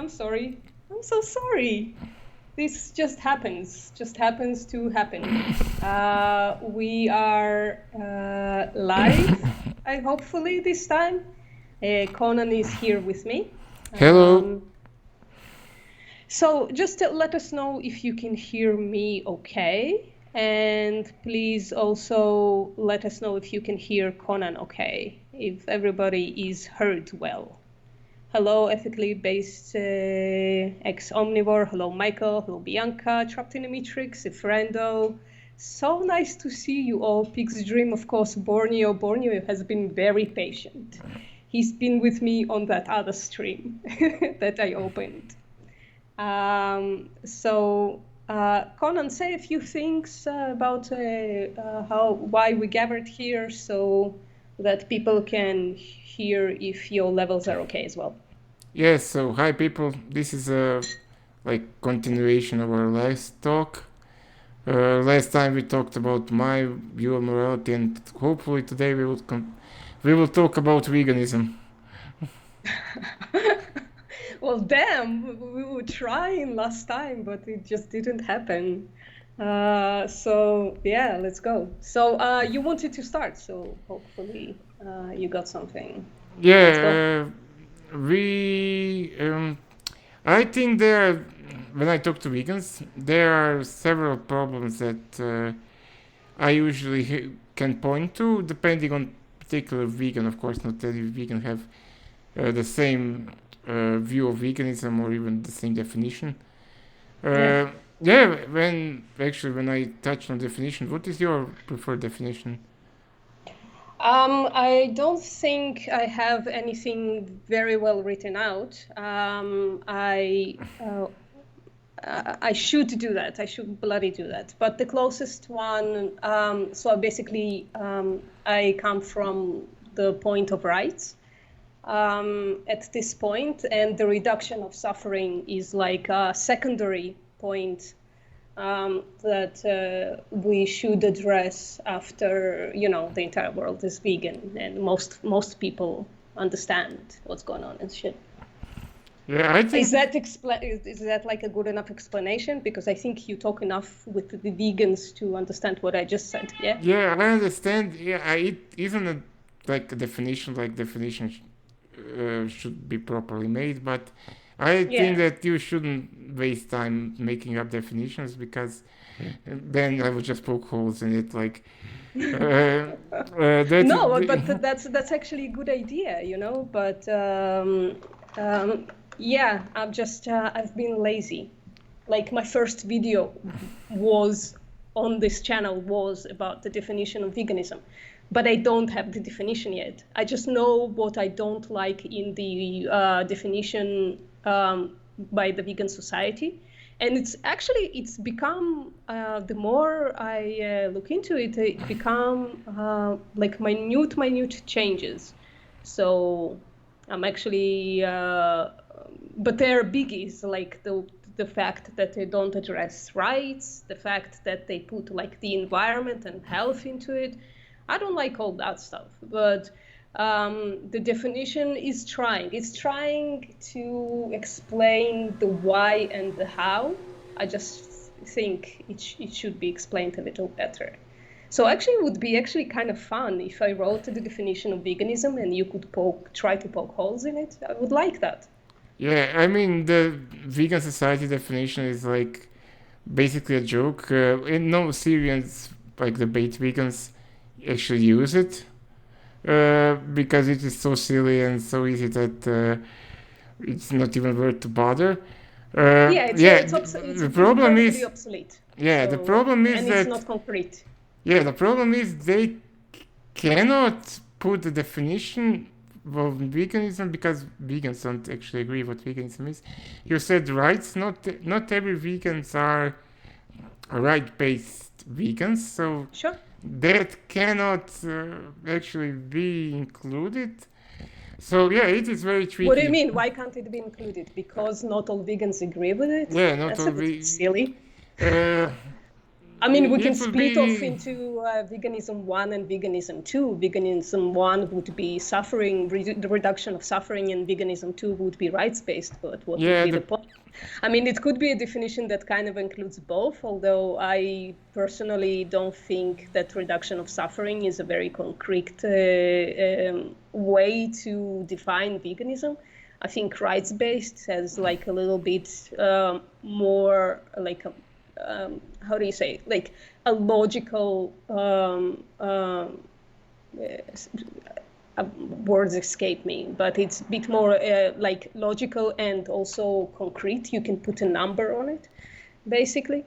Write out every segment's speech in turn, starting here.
I'm sorry. I'm so sorry. This just happens to happen. We are live, hopefully this time. Conan is here with me. Hello. So just let us know if you can hear me okay. And please also let us know if you can hear Conan okay, if everybody is heard well. Hello, ethically based ex-omnivore. Hello, Michael. Hello, Bianca. Trapped in a Matrix. Efrendo. So nice to see you all. Pig's Dream, of course, Borneo. Borneo has been very patient. He's been with me on that other stream that I opened. Conan, say a few things about why we gathered here, so that people can hear if your levels are okay as well. Yes, so hi people. This is a continuation of our last talk. Last time we talked about my view on morality, and hopefully today we will talk about veganism. Well, damn, we were trying last time, but it just didn't happen. So yeah, let's go. So you wanted to start, so hopefully you got something. Yeah, I think when I talk to vegans, there are several problems that I usually can point to, depending on particular vegan. Of course, not every vegan have the same view of veganism or even the same definition. When I touched on definition, what is your preferred definition? I don't think I have anything very well written out. I should do that. I should bloody do that. But the closest one, so basically, I come from the point of rights at this point, and the reduction of suffering is like a secondary point that we should address after, the entire world is vegan and most people understand what's going on and shit. Yeah, I think is that like a good enough explanation? Because I think you talk enough with the vegans to understand what I just said. Yeah. Yeah, I understand. Yeah, it isn't a definition. Definition should be properly made, but I think that you shouldn't waste time making up definitions, because then I would just poke holes in it. No, but that's actually a good idea, But yeah, I've been lazy. Like my first video was on this channel was about the definition of veganism, but I don't have the definition yet. I just know what I don't like in the definition by the Vegan Society. And it's become, the more I look into it, it become like minute changes. So I'm actually, but they're biggies, like the fact that they don't address rights, the fact that they put like the environment and health into it. I don't like all that stuff, but the definition is trying. It's trying to explain the why and the how. I just think it should be explained a little better. So actually, it would be kind of fun if I wrote the definition of veganism and you could try to poke holes in it. I would like that. Yeah, I mean, the Vegan Society definition is basically a joke. And no Syrians debate vegans actually use it, because it is so silly and so easy that it's not even worth to bother. The problem is obsolete. The problem is and that it's not concrete. Yeah, the problem is they cannot put the definition of veganism, because vegans don't actually agree what veganism is. You said rights. Not every vegans are right-based vegans, so sure. That cannot actually be included. So yeah, it is very tricky. What do you mean? Why can't it be included? Because not all vegans agree with it? Yeah, not That's all a bit silly. I mean, we can it will split off be, into veganism 1 and veganism 2. Veganism 1 would be suffering, the reduction of suffering, and veganism 2 would be rights-based. But what would yeah, be the point? I mean, it could be a definition that kind of includes both, although I personally don't think that reduction of suffering is a very concrete way to define veganism. I think rights-based has like a little bit more like a how do you say, like a logical words escape me, but it's a bit more like logical and also concrete. You can put a number on it, basically.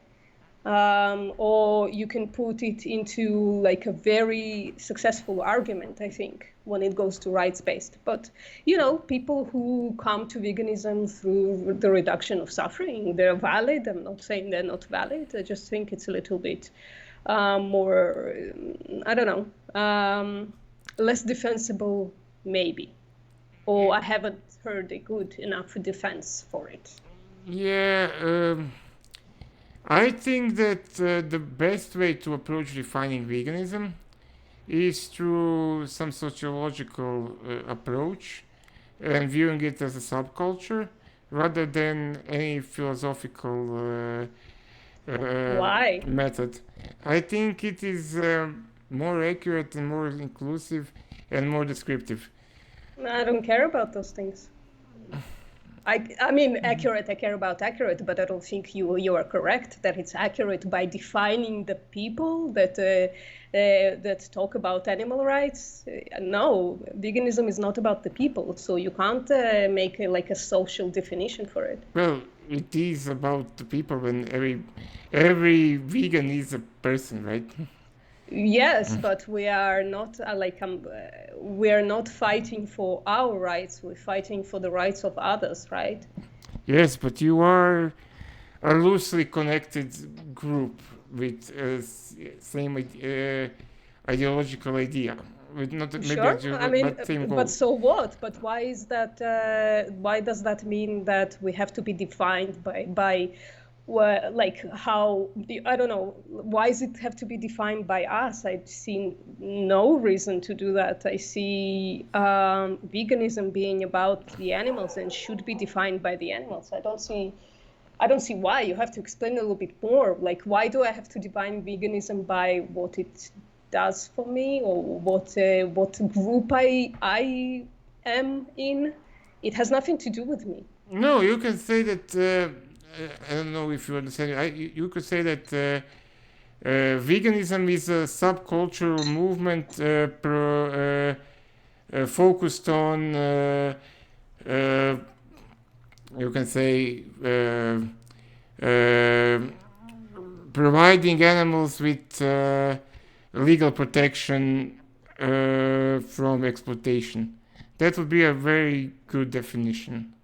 Or you can put it into like a very successful argument, I think, when it goes to rights-based. But, you know, people who come to veganism through the reduction of suffering, they're valid. I'm not saying they're not valid. I just think it's a little bit more, I don't know, less defensible, maybe. Or I haven't heard a good enough defense for it. yeah. I think that the best way to approach defining veganism is through some sociological approach and viewing it as a subculture rather than any philosophical Why? method. I think it is more accurate and more inclusive and more descriptive. I don't care about those things. I mean, accurate, I care about accurate, but I don't think you are correct that it's accurate by defining the people that talk about animal rights. No, veganism is not about the people, so you can't make like a social definition for it. Well, it is about the people when every vegan is a person, right? Yes, but we are not we are not fighting for our rights. We're fighting for the rights of others, right? Yes, but you are a loosely connected group with same ideological idea, with not maybe Sure. I mean, but same but goal. so what? But why is that? Why does that mean that we have to be defined by like how I don't know. Why does it have to be defined by us? I've seen no reason to do that. I see veganism being about the animals and should be defined by the animals. I don't see why. You have to explain a little bit more. Like, why do I have to define veganism by what it does for me or what group I am in? It has nothing to do with me. No, you can say that. I don't know if you understand. You could say that veganism is a subcultural movement focused on. You can say. Providing animals with legal protection from exploitation. That would be a very good definition.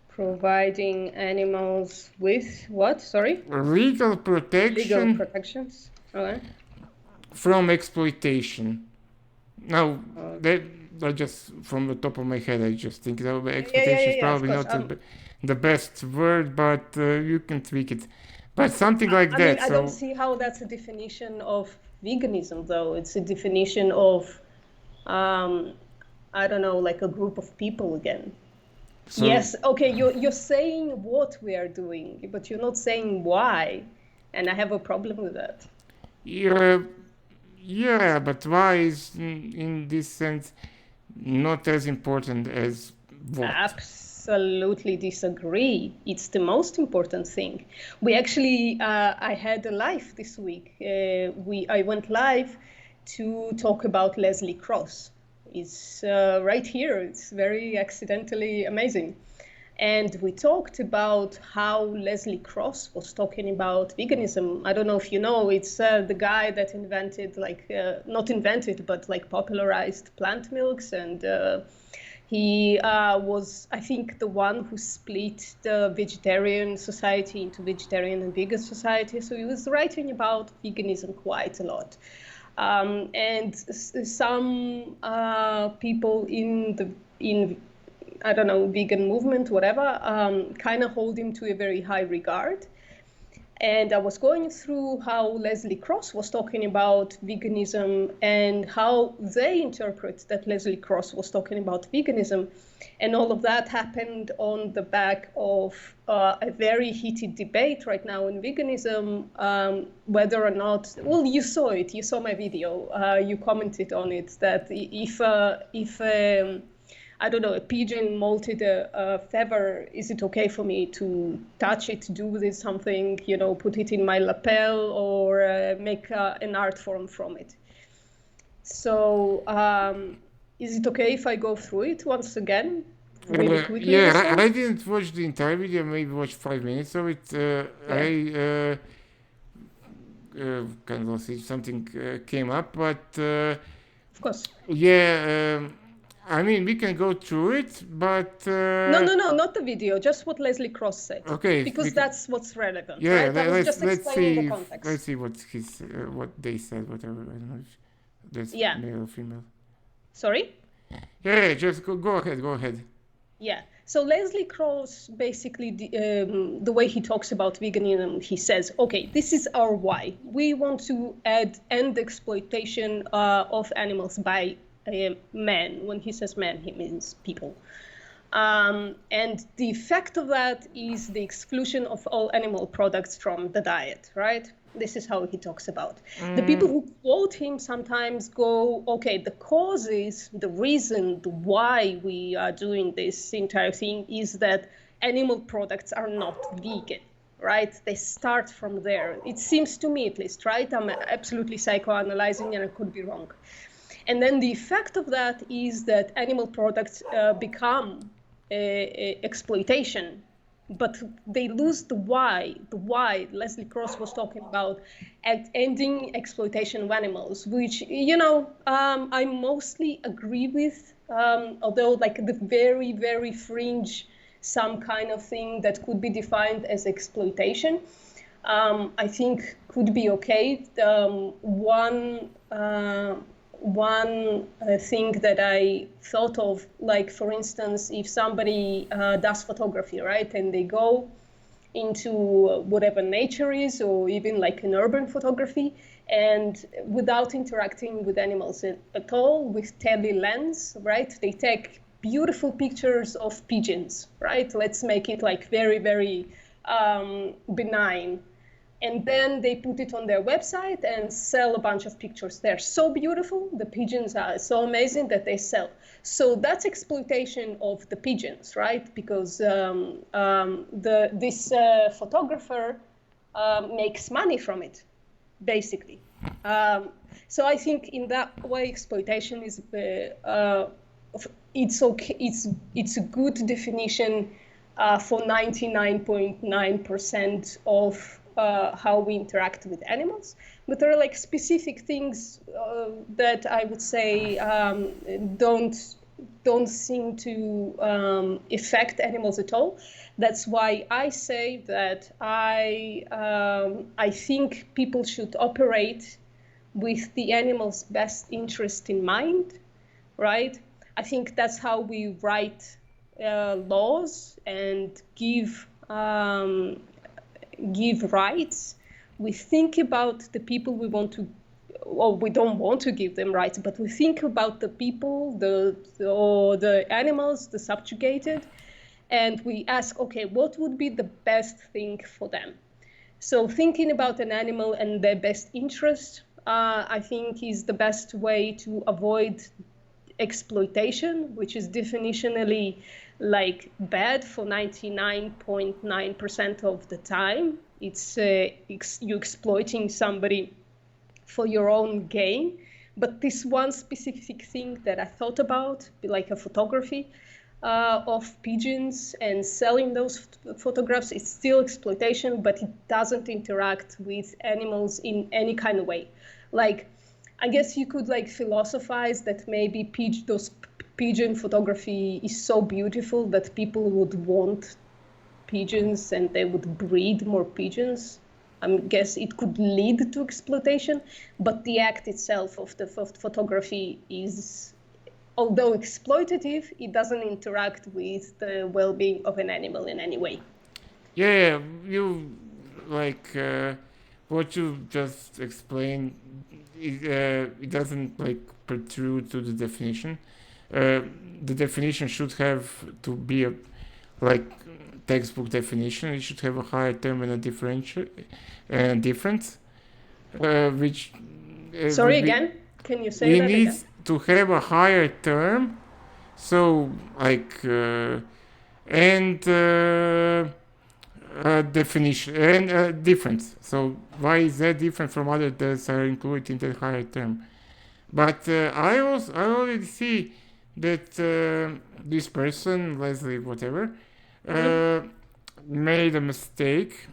Providing animals with what? Sorry? Legal Legal protection protections. Okay. from exploitation. Now, Okay. that just from the top of my head, I just think that Yeah, exploitation is yeah, of probably course. not the best word, but you can tweak it. But something like I mean, that. I don't So see how that's a definition of veganism, though. It's a definition of, um, I don't know, like a group of people again. so Yes, okay, you're saying what we are doing, but you're not saying why, and I have a problem with that. yeah, yeah. But why is in this sense not as important as what? Absolutely disagree. It's the most important thing. We actually, I had a live this week. I went live to talk about Leslie Cross. It's right here. It's very accidentally amazing. And we talked about how Leslie Cross was talking about veganism. I don't know if you know, it's the guy that invented, like, not invented, but like popularized plant milks. And he was, I think, the one who split the vegetarian society into vegetarian and vegan society. So he was writing about veganism quite a lot. And some people in I don't know, vegan movement, whatever, kind of hold him to a very high regard. And I was going through how Leslie Cross was talking about veganism and how they interpret that Leslie Cross was talking about veganism. And all of that happened on the back of a very heated debate right now in veganism, whether or not, well, you saw it, you saw my video, you commented on it, that if I don't know, a pigeon molted a feather, is it okay for me to touch it, do with it something, you know, put it in my lapel, or make an art form from it? So is it okay if I go through it once again, really quickly? Yeah, I didn't watch the entire video, maybe watch 5 minutes of it. I kind of lost it, something came up, but Of course. yeah, I mean, we can go through it, but No, not the video, just what Leslie Cross said. okay, Because that's what's relevant, yeah, right? I was just let's explaining see, the context. let's see what they said, whatever. I don't know if that's Yeah. male or female. Sorry? Yeah, just go ahead. Yeah. So Leslie Cross, basically, the way he talks about veganism, he says, okay, this is our why. We want to end exploitation of animals by men. When he says men, he means people. And the effect of that is the exclusion of all animal products from the diet, right? This is how he talks about. The people who quote him sometimes go, okay, the causes, the reason, the why we are doing this entire thing is that animal products are not vegan, right? They start from there. It seems to me, at least, right? I'm absolutely psychoanalyzing and I could be wrong. And then the effect of that is that animal products become exploitation, but they lose the why. The why Leslie Cross was talking about, ending exploitation of animals, which, you know, I mostly agree with, although like the very, very fringe, some kind of thing that could be defined as exploitation, I think could be okay. One thing that I thought of, like, for instance, if somebody does photography, right, and they go into whatever nature is, or even like an urban photography, and without interacting with animals at all, with tele lens, right, they take beautiful pictures of pigeons, right? Let's make it like very, very benign. And then they put it on their website and sell a bunch of pictures. They're so beautiful. The pigeons are so amazing that they sell. So that's exploitation of the pigeons, right? Because this photographer makes money from it, basically. So I think in that way, exploitation is it's okay. It's a good definition for 99.9% of how we interact with animals, but there are like specific things that I would say don't seem to affect animals at all. That's why I say that I think people should operate with the animal's best interest in mind, right? I think that's how we write laws and give rights. We think about the people we want to, or we don't want to give them rights, but we think about the people, the animals, the subjugated, and we ask, okay, what would be the best thing for them? So thinking about an animal and their best interest, I think, is the best way to avoid exploitation, which is definitionally like bad for 99.9% of the time. It's you exploiting somebody for your own gain. But this one specific thing that I thought about, like a photography of pigeons and selling those photographs, it's still exploitation, but it doesn't interact with animals in any kind of way. Like, I guess you could like philosophize that maybe pigeon photography is so beautiful that people would want pigeons and they would breed more pigeons. I guess it could lead to exploitation, but the act itself of the photography is, although exploitative, it doesn't interact with the well-being of an animal in any way. Yeah, you like what you just explained, it doesn't like protrude to the definition. The definition should have to be a like textbook definition. It should have a higher term and a differential difference, which Sorry would be again. Can you say it that needs again? to have a higher term. So like and definition and difference. So why is that different from other that are included in the higher term? But I already see that this person, Leslie, whatever, uh, made a mistake.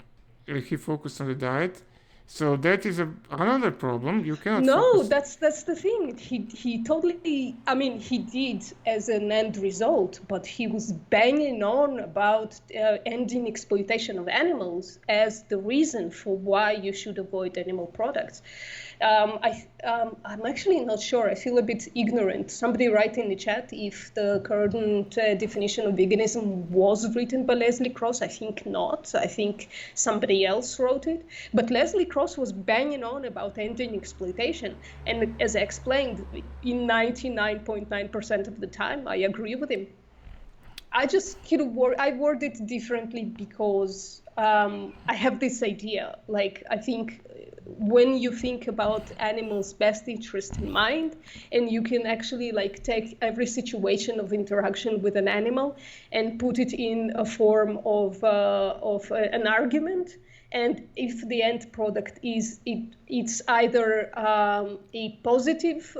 He focused on the diet. So that is another problem. You cannot No, focus. that's the thing. He totally, I mean, he did as an end result, but he was banging on about ending exploitation of animals as the reason for why you should avoid animal products. I'm actually not sure. I feel a bit ignorant. Somebody write in the chat if the current definition of veganism was written by Leslie Cross. I think not. I think somebody else wrote it. But Leslie Cross was banging on about ending exploitation. And as I explained, in 99.9% of the time, I agree with him. I just I word it differently because I have this idea. Like, I think when you think about animals' best interest in mind, and you can actually like take every situation of interaction with an animal and put it in a form of an argument. And if the end product is it's either a positive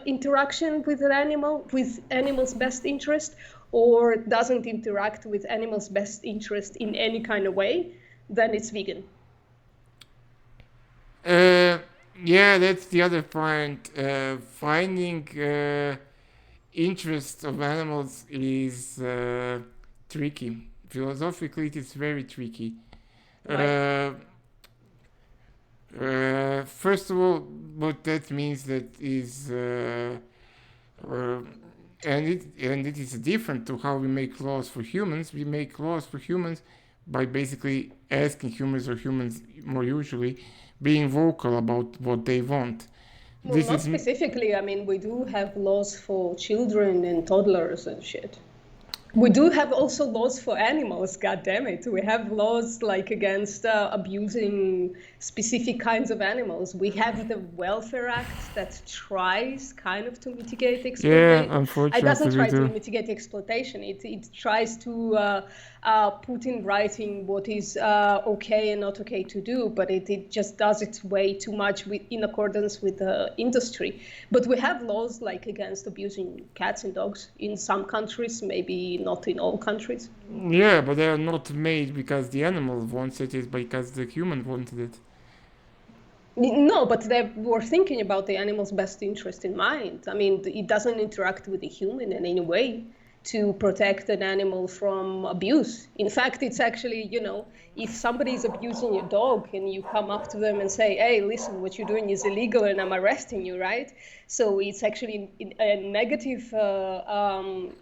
interaction with an animal, with animal's best interest, or doesn't interact with animal's best interest in any kind of way, then it's vegan. Yeah, that's the other point. Finding interest of animals is tricky. Philosophically, it is very tricky. Right. First of all, what that means that is, and it is different to how we make laws for humans. We make laws for humans by basically asking humans, or humans more usually, being vocal about what they want. Well, not specifically. I mean, we do have laws for children and toddlers and shit. We do have also laws for animals, god damn it. We have laws like against abusing specific kinds of animals. We have the Welfare Act that tries kind of to mitigate exploitation. Yeah, It doesn't unfortunately we try to do. mitigate exploitation. It tries to put in writing what is okay and not okay to do, but it just does it way too much in accordance with the industry. But we have laws like against abusing cats and dogs in some countries, maybe not in all countries. Yeah, but they are not made because the animal wants it, it's because the human wanted it. No, but they were thinking about the animal's best interest in mind. I mean, it doesn't interact with the human in any way to protect an animal from abuse. In fact, it's actually, if somebody is abusing your dog and you come up to them and say, hey, listen, what you're doing is illegal and I'm arresting you, right? So it's actually a negative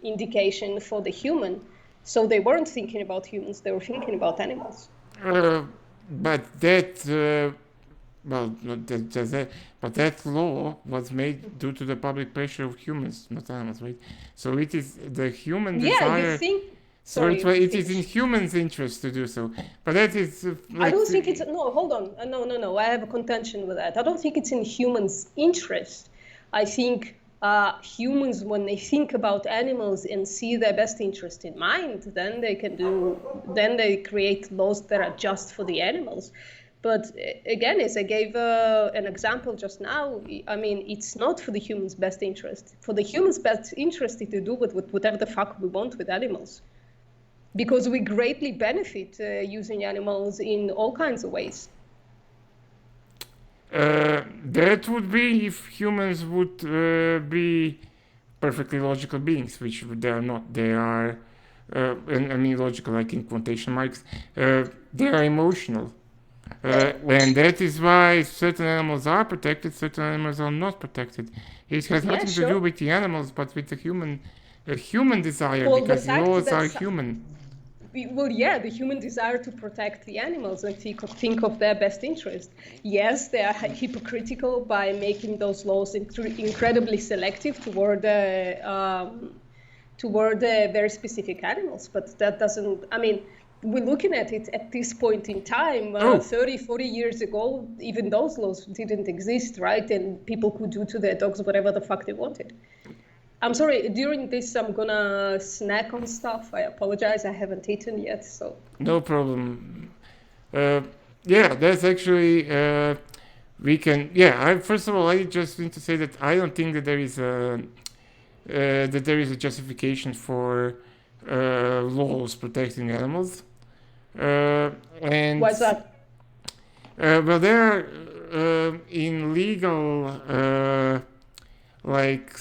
indication for the human. So they weren't thinking about humans, they were thinking about animals. But that, well, not that, just that, but that law was made due to the public pressure of humans, not animals, right? So it is the human Yeah, desire. you think. So Sorry, it is in humans' interest to do so. But that is I don't think it's no. Hold on, no. I have a contention with that. I don't think it's in humans' interest. I think humans, when they think about animals and see their best interest in mind, then they create laws that are just for the animals. But again, as I gave an example just now, I mean, it's not for the human's best interest. For the human's best interest is to do with whatever the fuck we want with animals. Because we greatly benefit using animals in all kinds of ways. That would be if humans would be perfectly logical beings, which they are not. They are, and I mean logical, like in quotation marks. They are emotional. And that is why certain animals are protected, certain animals are not protected. It has nothing to do with the animals, but with the human desire, Well, because the fact laws that are human. Well, yeah, the human desire to protect the animals and think of their best interest. Yes, they are hypocritical by making those laws incredibly selective toward very specific animals, but that doesn't, I mean, we're looking at it at this point in time, Oh. 30, 40 years ago, even those laws didn't exist, right? And people could do to their dogs whatever the fuck they wanted. I'm sorry, during this, I'm gonna snack on stuff. I apologize, I haven't eaten yet, so. No problem. Yeah, that's actually we can. Yeah, first of all, I just need to say that I don't think that there is a justification for laws protecting animals. And Why's that? well, there are in legal like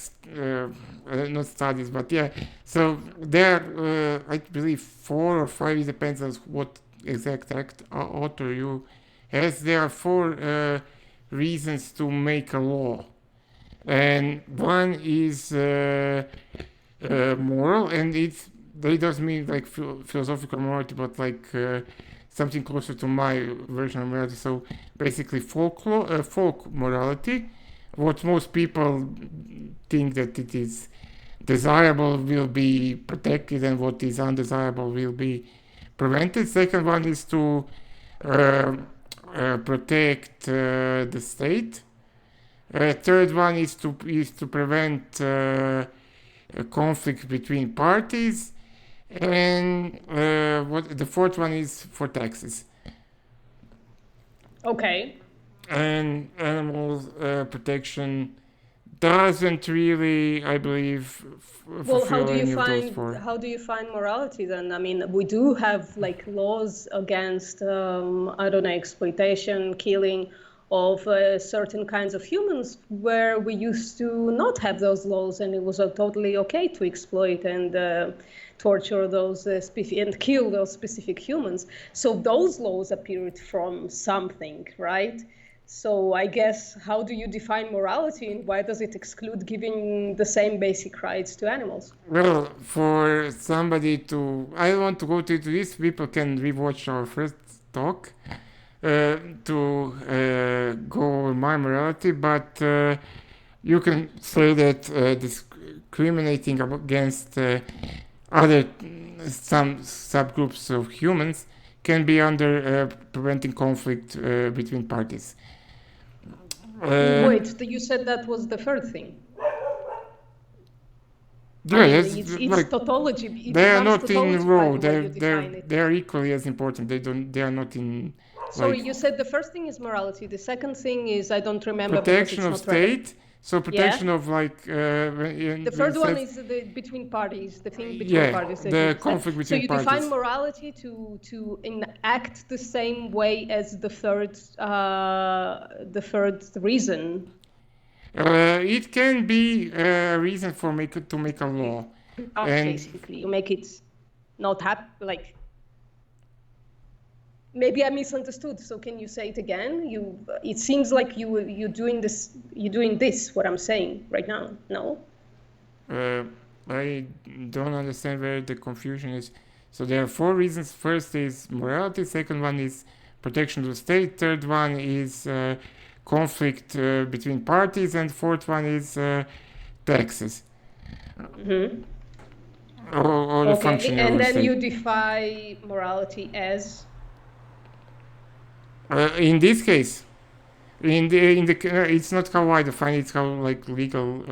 not studies, but yeah. So there are, I believe, 4 or 5. It depends on what exact author you has. There are 4 reasons to make a law, and one is moral, and it doesn't mean like philosophical morality, but like something closer to my version of morality. So basically, folk morality. What most people think that it is desirable will be protected, and what is undesirable will be prevented. Second one is to protect the state. Third one is to prevent a conflict between parties, and the fourth one is for taxes. Okay. And animal protection doesn't really, I believe, Well, fulfill any of those 4. how do you find morality then? I mean, we do have like laws against I don't know, exploitation, killing of certain kinds of humans, where we used to not have those laws, and it was totally okay to exploit and torture those and kill those specific humans. So those laws appeared from something, right? So I guess, how do you define morality, and why does it exclude giving the same basic rights to animals? Well, for somebody to, I don't want to go to this, people can rewatch our first talk to go over my morality, but you can say that discriminating against some subgroups of humans can be under preventing conflict between parties. Wait, you said that was the third thing. Yeah, I mean, that's it's like tautology. It they are becomes not in tautology by row. the way you define it. They're equally as important. They are not in Sorry, like you said the first thing is morality. The second thing is, I don't remember because protection it's of not relevant. state. So protection Yeah. of like The third one is the between parties, the thing between parties. That the you said. conflict So between you parties. define morality to enact the same way as the third reason. It can be a reason for to make a law. And Basically, you make it not like. Maybe I misunderstood. So can you say it again? It seems like you're doing this. You're doing this. What I'm saying right now. No. I don't understand where the confusion is. So there are 4 reasons. First is morality. Second one is protection of the state. Third one is conflict between parties, and fourth one is taxes. Mm-hmm. Or the functioning and of the then state. you define morality as. In this case, it's not how I define it. It's how like legal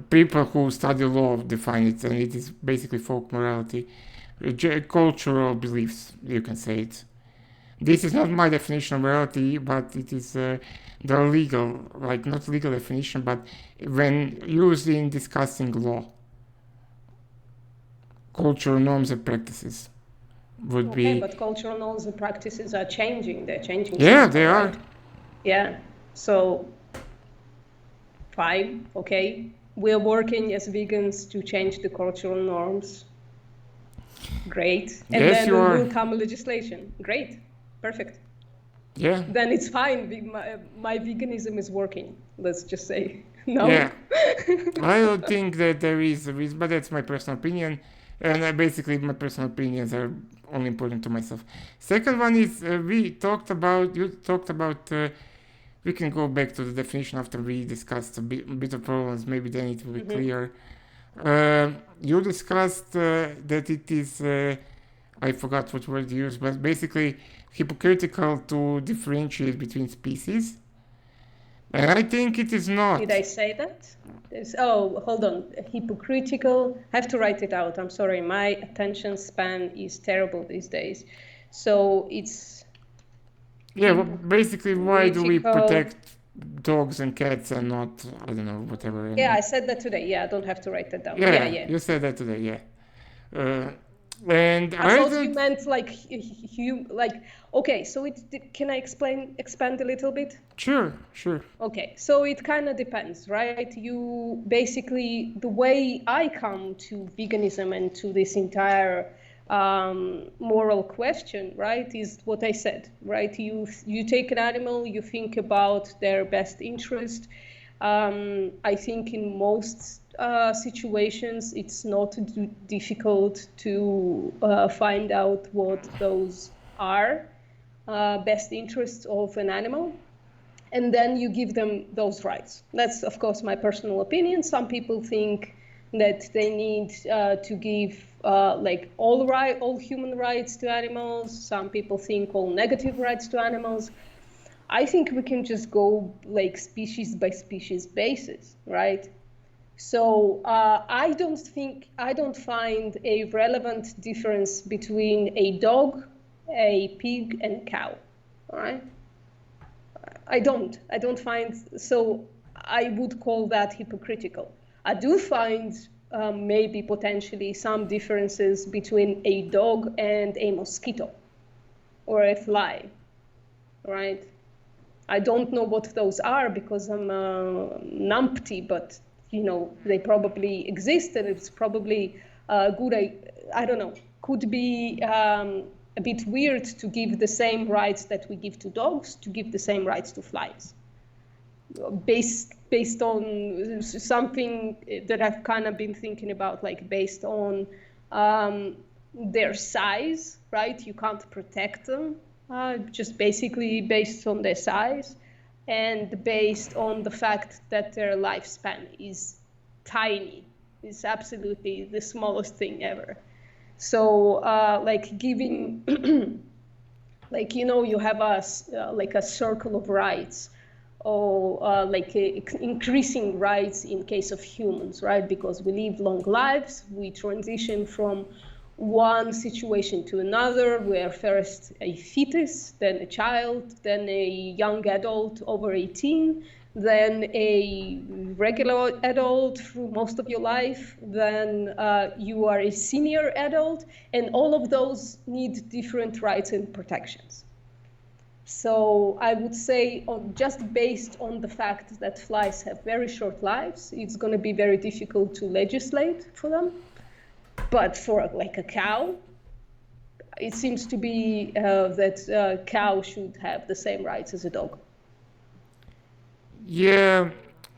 people who study law define it, and it is basically folk morality, cultural beliefs. You can say it. This is not my definition of morality, but it is the legal, like not legal definition, but when used in discussing law, cultural norms and practices would be. Okay, but cultural norms and practices are changing. They're changing. Yeah, they are. Yeah. So, fine. Okay. We're working as vegans to change the cultural norms. Great. And Yes, then you are. will come legislation. Great. Perfect. Yeah. Then it's fine. My veganism is working. Let's just say. No. Yeah. I don't think that there is a reason, but that's my personal opinion. And basically, my personal opinions are only important to myself. Second one is you talked about, we can go back to the definition after we discussed a bit of problems, maybe then it will be clear. You discussed that it is, I forgot what word you used, but basically hypocritical to differentiate between species. And I think it is not. Did I say that? Hold on. Hypocritical. I have to write it out. I'm sorry. My attention span is terrible these days. So it's. Yeah, well, basically, why do we protect dogs and cats and not, I don't know, whatever? Yeah, I said that today. Yeah, I don't have to write that down. Yeah, Yeah. You said that today, yeah. And I thought you meant like okay, so can I expand a little bit? Sure. Okay, so it kind of depends, right? You basically, the way I come to veganism and to this entire moral question, right, is what I said, right? You take an animal, you think about their best interest. I think in most situations, it's not difficult to find out what those are, best interests of an animal, and then you give them those rights. That's, of course, my personal opinion. Some people think that they need to give like all human rights to animals. Some people think all negative rights to animals. I think we can just go like species by species basis, right? So I don't find a relevant difference between a dog, a pig, and a cow. All right. I don't find, so I would call that hypocritical. I do find maybe potentially some differences between a dog and a mosquito or a fly, right? I don't know what those are because I'm numpty, but they probably exist, and it's probably good. I don't know. Could be a bit weird to give the same rights that we give to dogs, to give the same rights to flies, based on something that I've kind of been thinking about, like based on their size, right? You can't protect them, just basically based on their size, and based on the fact that their lifespan is tiny. It's absolutely the smallest thing ever. So like giving, like, you have like a circle of rights, or like increasing rights in case of humans, right? Because we live long lives, we transition from one situation to another. We are first a fetus, then a child, then a young adult over 18, then a regular adult through most of your life, then you are a senior adult, and all of those need different rights and protections. So I would say, just based on the fact that flies have very short lives, it's going to be very difficult to legislate for them. But for like a cow, it seems to be that a cow should have the same rights as a dog. Yeah,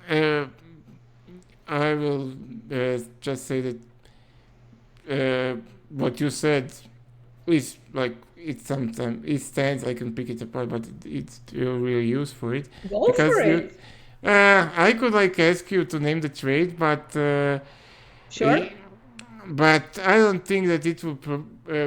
I will just say that what you said is like, it stands. I can pick it apart, but it's real use for it. Go for it. I could like ask you to name the trait, but sure. But I don't think that it will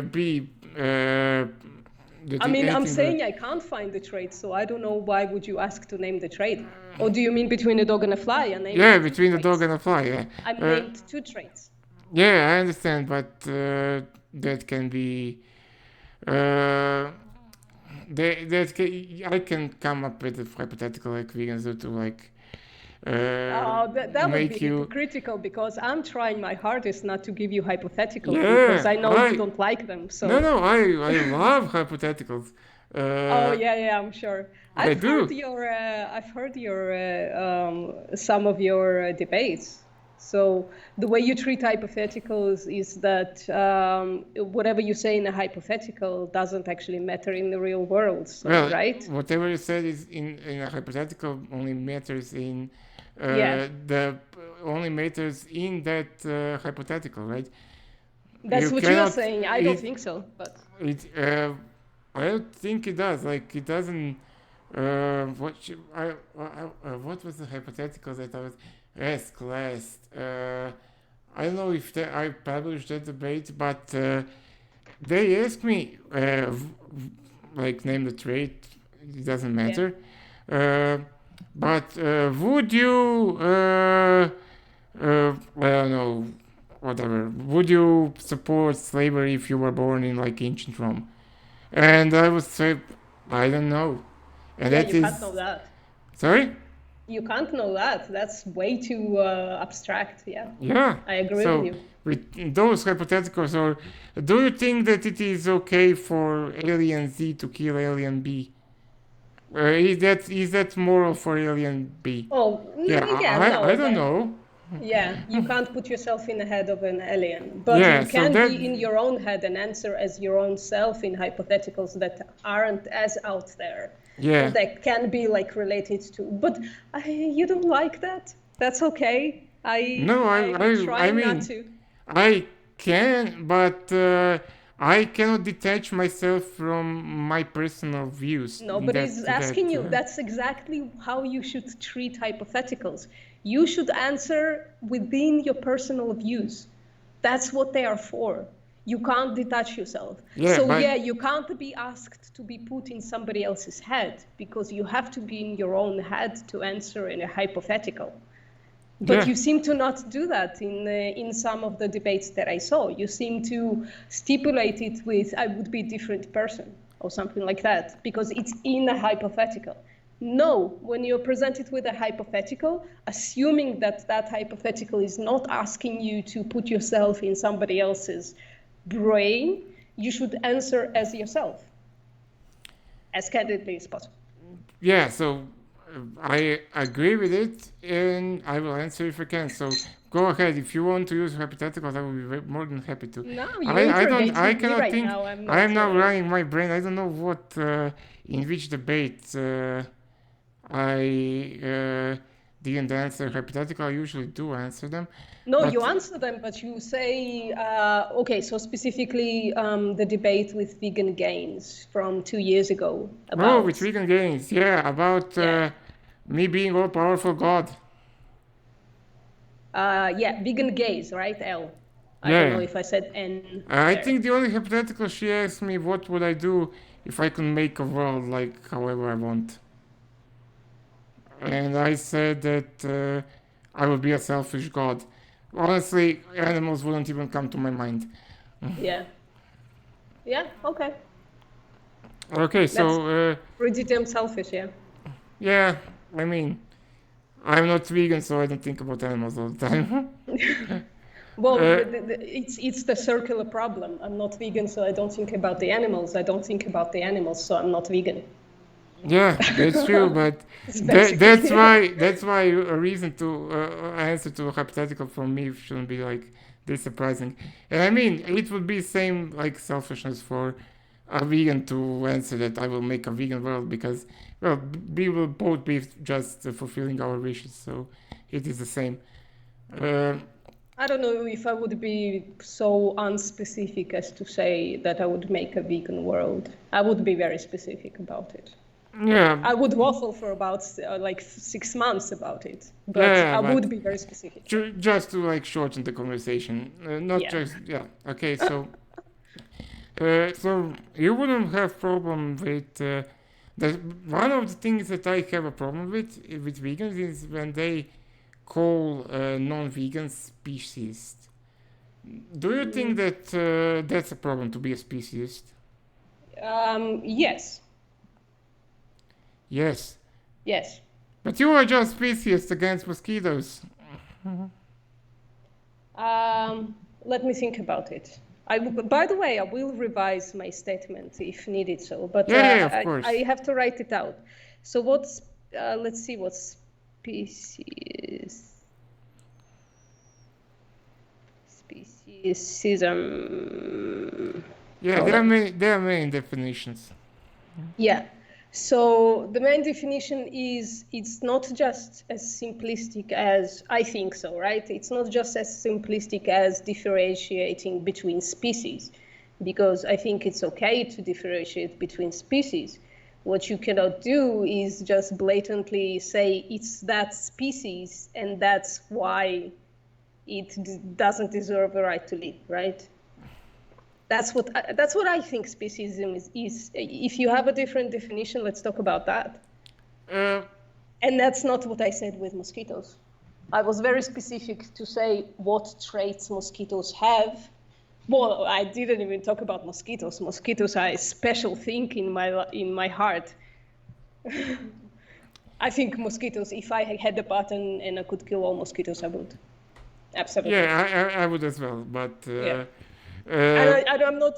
be. I mean, I'm saying I can't find the trait, so I don't know why would you ask to name the trait. Or do you mean between a dog and a fly? Yeah, between a dog and a fly, yeah. I named two traits. Yeah, I understand, but that can be... I can come up with a hypothetical like vegans do to like... that would be hypocritical, because I'm trying my hardest not to give you hypotheticals, because I know you don't like them. So no, I love hypotheticals. I'm sure. I've heard your some of your debates. So the way you treat hypotheticals is that whatever you say in a hypothetical doesn't actually matter in the real world, right? Whatever you said is in a hypothetical only matters in only matters in that hypothetical, right? That's You what you are cannot. saying. I don't think so, but It. I don't think it does. Like it doesn't. What was the hypothetical that I was asked last? I don't know if I published that debate, but they asked me, like, name the trait. It doesn't yeah. matter. Uh, but would you, I don't know, whatever. Would you support slavery if you were born in like ancient Rome? And I would say, I don't know. And Yeah, that you can't know is, that. sorry? You can't know that. That's way too abstract. Yeah, Yeah. I agree with So you. with those hypotheticals, or do you think that it is okay for alien Z to kill alien B? Is that moral for alien B? Oh, Yeah, yeah, I no, don't know. yeah, you can't put yourself in the head of an alien, but Yeah, you so can that be in your own head and answer as your own self in hypotheticals that aren't as out there, or yeah. that can be like related to. But you don't like that? That's okay. No, I'm I trying not mean to. I can, but I cannot detach myself from my personal views in Nobody's asking you. That's exactly how you should treat hypotheticals. You should answer within your personal views. That's what they are for. You can't detach yourself. yeah, So but yeah, you can't be asked to be put in somebody else's head because you have to be in your own head to answer in a hypothetical. But yeah. you seem to not do that in some of the debates that I saw. You seem to stipulate it with "I would be a different person" or something like that because it's in a hypothetical. No, when you're presented with a hypothetical, assuming that that hypothetical is not asking you to put yourself in somebody else's brain, you should answer as yourself, as candidly as possible. Yeah, so I agree with it, and I will answer if I can. So go ahead. If you want to use hypotheticals, I will be more than happy to. No, you're I interrogating me cannot right think. now. I'm I not. am now running my brain. I don't know what in which debate I didn't answer hypothetical. I usually do answer them, No, but you answer them, but you say, okay, so specifically the debate with Vegan Gains from 2 years ago oh, with about, vegan gains, yeah, about yeah, me being all powerful God. yeah, Vegan Gays, right? L. I don't know Yeah. if I said N I there. think the only hypothetical she asked me what would I do if I could make a world like however I want. And I said that I would be a selfish god. Honestly, animals wouldn't even come to my mind. Yeah, yeah, okay. Okay, That's so pretty damn selfish, yeah. yeah, I mean, I'm not vegan, so I don't think about animals all the time. Well, uh, it's the circular problem. I'm not vegan, so I don't think about the animals. I don't think about the animals, so I'm not vegan. yeah, that's true, but It's basically that's why a reason to answer to a hypothetical from me shouldn't be like this surprising. And I mean, it would be same like selfishness for a vegan to answer that I will make a vegan world because well, we will both be just fulfilling our wishes, so it is the same. Uh, I don't know if I would be so unspecific as to say that I would make a vegan world. I would be very specific about it. yeah, I would waffle for about like 6 months about it, but yeah, I but would be very specific. just to like shorten the conversation, not Yeah. just yeah. Okay, so. So you wouldn't have problem with the one of the things that I have a problem with vegans is when they call non-vegans speciesist. Do you think that that's a problem to be a speciesist? Yes. Yes, Yes. but you are just speciesist against mosquitoes. Let me think about it. By the way, I will revise my statement if needed so, but Yeah, yeah, of I course. have to write it out. So let's see what speciesism. Yeah, Hold on. there are many definitions. Yeah. So the main definition is it's not just as simplistic as I think so, right? It's not just as simplistic as differentiating between species, because I think it's okay to differentiate between species. What you cannot do is just blatantly say it's that species and that's why it doesn't deserve a right to live, right? That's what I think speciesism is. If you have a different definition, let's talk about that. Uh, And that's not what I said with mosquitoes. I was very specific to say what traits mosquitoes have. Well, I didn't even talk about mosquitoes. Mosquitoes are a special thing in my heart. I think mosquitoes, if I had a button and I could kill all mosquitoes, I would. Absolutely. yeah, I would as well, but Yeah. uh, And I'm not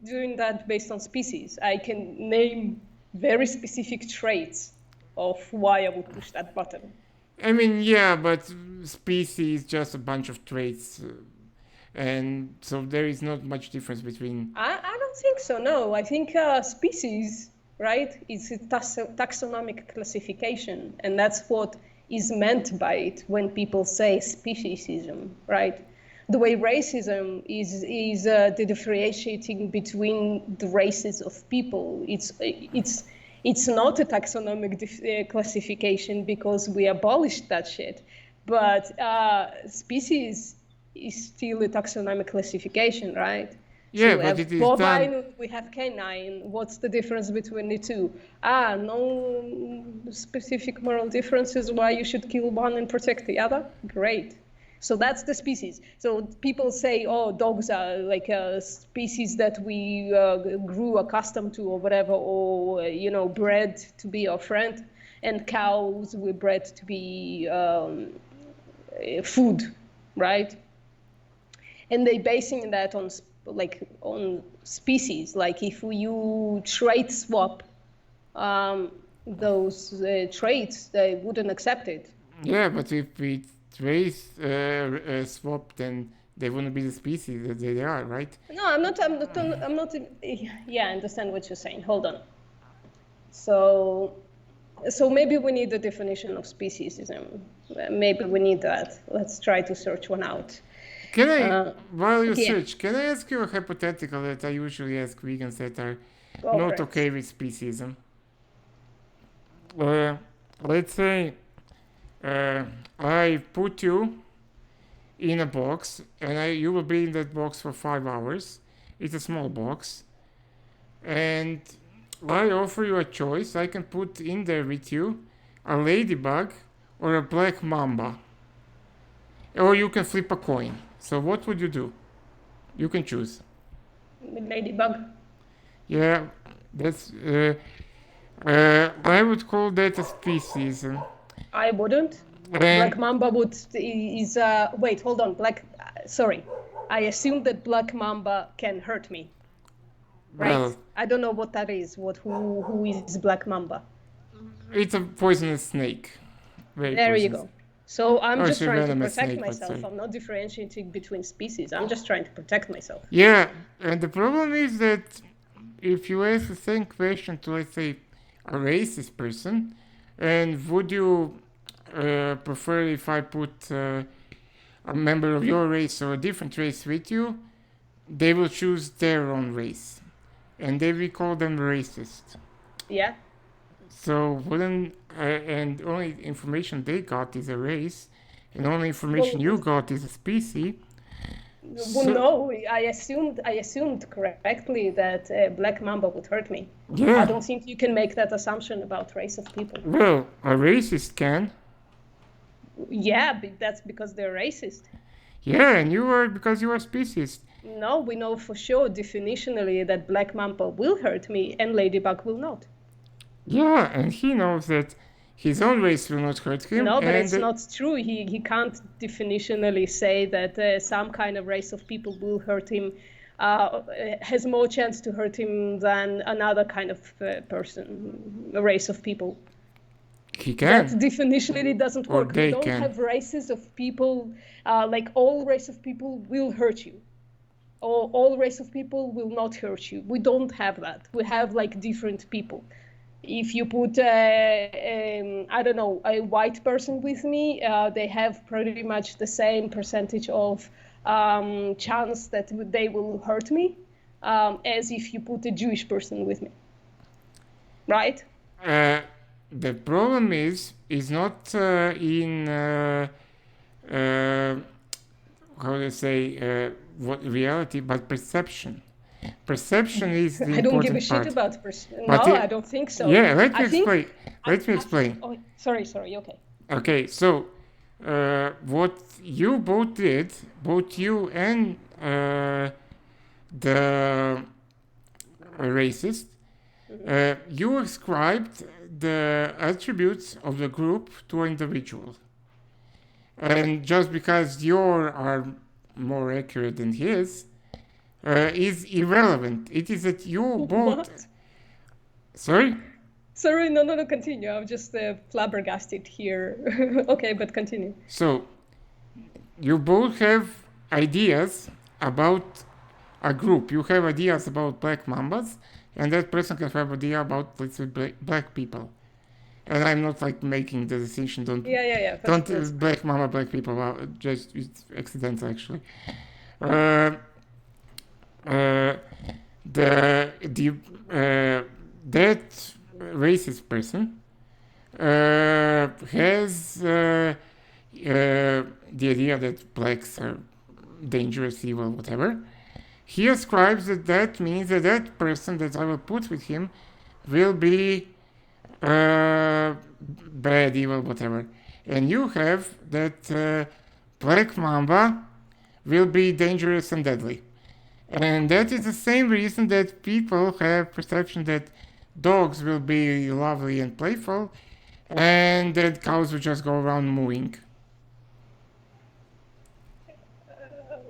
doing that based on species. I can name very specific traits of why I would push that button. I mean, yeah, but species just a bunch of traits, and so there is not much difference between. I don't think so, no. I think species, right, is a taxonomic classification, and that's what is meant by it when people say speciesism, right? The way racism is the differentiating between the races of people. It's not a taxonomic classification because we abolished that shit, but species is still a taxonomic classification, right? Yeah, So we but have it is bovine, done. we have canine. What's the difference between the two? No specific moral differences why you should kill one and protect the other? Great. So that's the species. So people say, oh, dogs are like a species that we grew accustomed to or whatever, or, bred to be our friend. And cows were bred to be food, right? And they basing that on species. Like if you trait swap those traits, they wouldn't accept it. Yeah, but if we trace swap, then they wouldn't be the species that they are, right? No, I'm not. Yeah, I understand what you're saying. Hold on. So maybe we need the definition of speciesism. Maybe we need that. Let's try to search one out. Can I, while you Yeah. search, can I ask you a hypothetical that I usually ask vegans that are Go for not it. okay with speciesism? Let's say I put you in a box and you will be in that box for 5 hours. It's a small box. And I offer you a choice. I can put in there with you a ladybug or a black mamba. Or you can flip a coin. So what would you do? You can choose. Ladybug. Yeah, that's. I would call that a species. I wouldn't. Black mamba wait, hold on. Sorry. I assume that black mamba can hurt me. Right? Well, I don't know what that is. Who is black mamba? it's a poisonous snake. Very There you poisonous. go. So I'm Oh, just it's a trying to venomous protect snake, let's myself. say. I'm not differentiating between species. I'm just trying to protect myself. Yeah, and the problem is that if you ask the same question to, let's say, a racist person, and would you prefer if I put a member of your race or a different race with you, they will choose their own race, and they will call them racist. Yeah. So wouldn't and only information they got is a race, and only information you got is a species. Well, no, I assumed correctly that black mamba would hurt me. I Yeah, don't think you can make that assumption about race of people. well, a racist can. Yeah, but that's because they're racist. Yeah, and you are because you are species. No, we know for sure definitionally that black mamba will hurt me and ladybug will not. Yeah, and he knows that his own race will not hurt him. No, but and it's not true. He can't definitionally say that some kind of race of people will hurt him, has more chance to hurt him than another kind of person, a race of people. he That can. definitionally doesn't Or work. they We don't can. have races of people, like all race of people will hurt you. Or all race of people will not hurt you. We don't have that. We have like different people. If you put, I don't know, a white person with me, they have pretty much the same percentage of chance that they will hurt me as if you put a Jewish person with me, right? The problem is not in how do I say what reality, but perception. Perception is the I don't give a important shit part. about But no, I don't think so. yeah, let me I think explain. Let me explain. oh, sorry, okay. Okay, so what you both did, both you and the racist, you ascribed the attributes of the group to an individual. And just because yours are more accurate than his, is irrelevant. It is that you both. What? Sorry? Sorry, no, continue. I'm just flabbergasted here. Okay, but continue. So, you both have ideas about a group. You have ideas about black mambas, and that person can have idea about, let's say, black people. And I'm not like making the distinction. Don't That's black mama, black people. Well, just it's accidental actually. That racist person has the idea that blacks are dangerous, evil, whatever. He ascribes that means that that person that I will put with him will be bad, evil, whatever. And you have that black mamba will be dangerous and deadly. And that is the same reason that people have perception that dogs will be lovely and playful, and that cows will just go around mooing.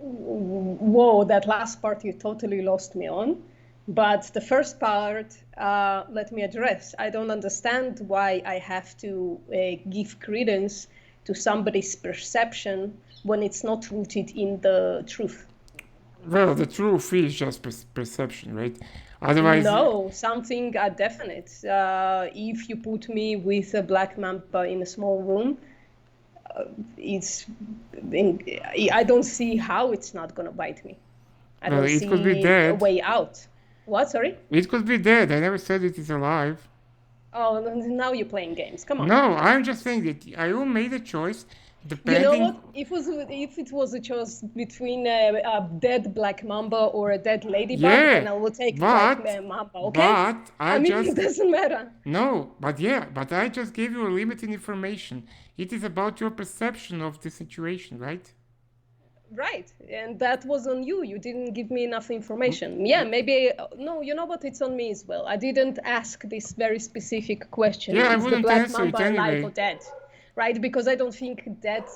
Whoa, that last part you totally lost me on. But the first part, let me address. I don't understand why I have to give credence to somebody's perception when it's not rooted in the truth. Well, the truth is just perception, right? Otherwise, no, something definite. If you put me with a black mamba in a small room, I don't see how it's not going to bite me. I don't see could be dead. A way out. What? Sorry? It could be dead. I never said it is alive. Oh, now you're playing games. Come on. No, I'm just saying that I will make a choice depending. You know what? If it was a choice between a dead black mamba or a dead ladybug, then I will take black mamba. Okay. But it doesn't matter. No, but I just gave you a limited information. It is about your perception of the situation, right? Right, and that was on you. You didn't give me enough information. Yeah, maybe, no, you know what, it's on me as well. I didn't ask this very specific question. Yeah, I wouldn't answer it anyway. Alive or dead, right? Because I don't think that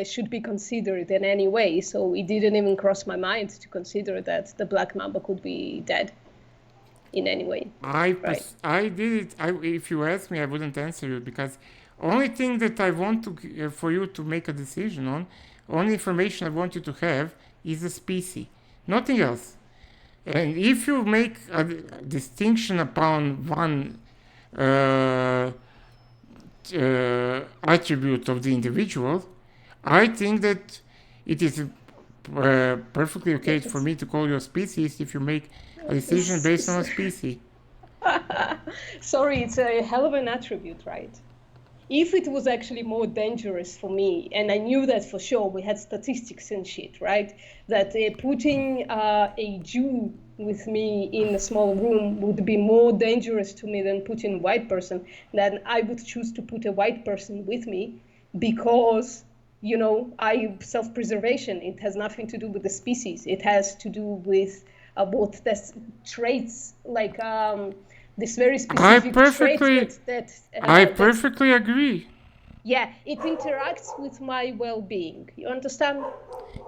should be considered in any way. So it didn't even cross my mind to consider that the black mamba could be dead in any way. I did it. If you ask me, I wouldn't answer you because only thing that I want to for you to make a decision on, only information I want you to have is the species, nothing else. And if you make a distinction upon one attribute of the individual, I think that it is perfectly okay for me to call you a species if you make a decision based on a species. Sorry, it's a hell of an attribute, right? If it was actually more dangerous for me, and I knew that for sure, we had statistics and shit, right? That putting a Jew with me in a small room would be more dangerous to me than putting a white person, then I would choose to put a white person with me because, self-preservation, it has nothing to do with the species. It has to do with what the traits, like... this very specific I perfectly agree. Yeah, it interacts with my well-being. You understand?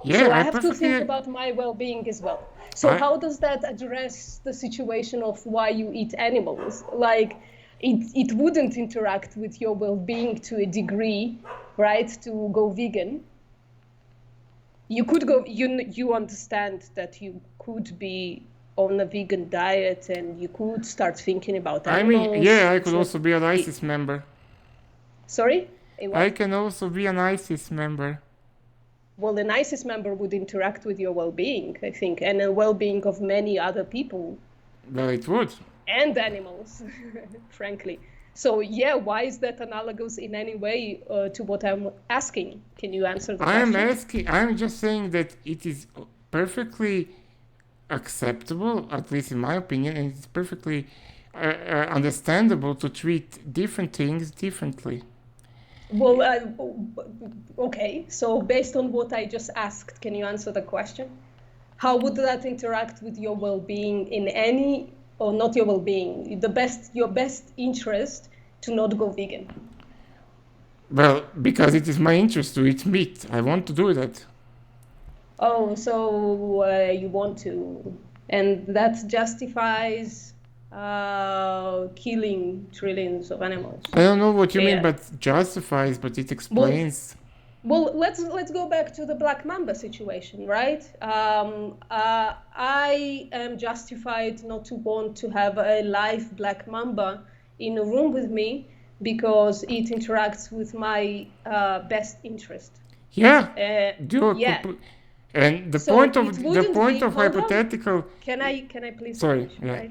Yeah, so I have to think about my well-being as well. So how does that address the situation of why you eat animals? Like, it wouldn't interact with your well-being to a degree, right? To go vegan. You could go. You understand that you could be on a vegan diet and you could start thinking about I mean, animals. yeah, I could also be an ISIS member. Sorry? I can also be an ISIS member. Well, an ISIS member would interact with your well-being, I think, and the well-being of many other people. Well, it would. And animals, frankly. So, yeah, why is that analogous in any way to what I'm asking? Can you answer the question? I'm just saying that it is perfectly acceptable, at least in my opinion, and it's perfectly understandable to treat different things differently. Well, okay, so based on what I just asked, can you answer the question? How would that interact with your well-being in any, or not your well-being, your best interest to not go vegan? Well, because it is my interest to eat meat. I want to do that. Oh, so you want to, and that justifies killing trillions of animals. I don't know what you mean, Yeah. but justifies, but it explains. Well, let's go back to the black mamba situation, right? I am justified not to want to have a live black mamba in a room with me because it interacts with my best interest. Yeah. Yeah. And the So point it of wouldn't be- hold on. hypothetical. Can I please Sorry, finish, yeah. right?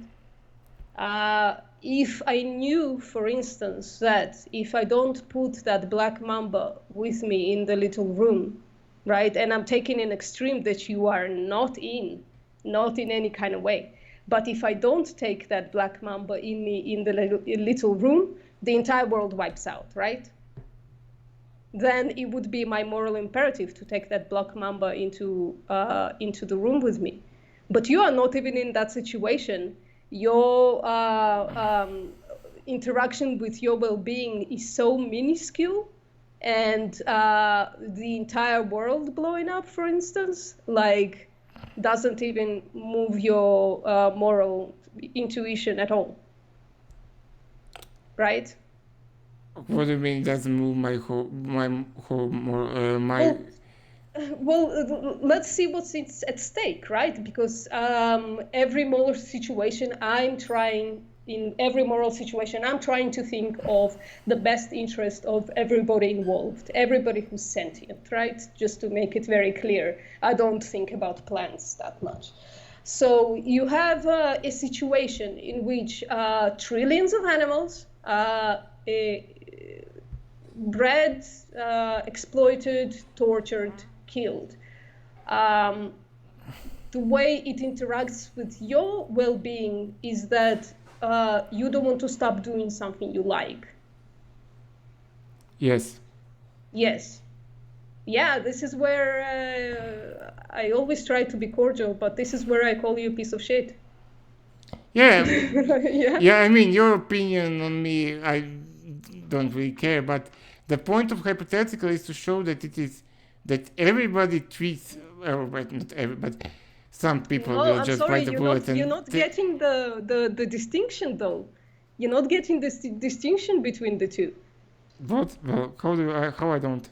If I knew, for instance, that if I don't put that black mamba with me in the little room, right, and I'm taking an extreme that you are not in any kind of way, but if I don't take that black mamba in the little room, the entire world wipes out, right? Then it would be my moral imperative to take that black mamba into the room with me. But you are not even in that situation. Your interaction with your well-being is so minuscule, and the entire world blowing up, for instance, like doesn't even move your moral intuition at all, right? What do you mean? It doesn't move my whole my. Well, let's see what's at stake, right? Because every moral situation I'm trying to think of the best interest of everybody involved, everybody who's sentient, right? Just to make it very clear, I don't think about plants that much. So you have a situation in which trillions of animals bred, exploited, tortured, killed. The way it interacts with your well-being is that you don't want to stop doing something you like. Yes. Yes. Yeah, this is where I always try to be cordial, but this is where I call you a piece of shit. Yeah. Yeah. Yeah, I mean, your opinion on me, I don't really care, but the point of hypothetical is to show that it is that everybody treats, well, not everybody, some people will I'm just sorry, bite the bullet. you're not getting the distinction, though. You're not getting this distinction between the two. What? Well, how I don't?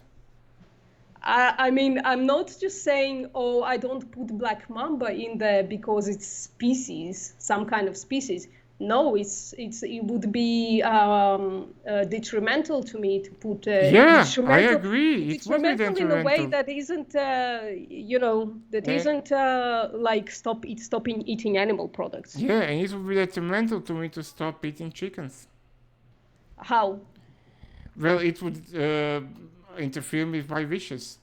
I mean, I'm not just saying, oh, I don't put black mamba in there because it's species, some kind of species. No, it would be detrimental to me to put. Yeah, I agree. It would be detrimental in a way detrimental. that isn't, isn't like stopping eating animal products. Yeah, and it would be detrimental to me to stop eating chickens. How? Well, it would interfere with my wishes.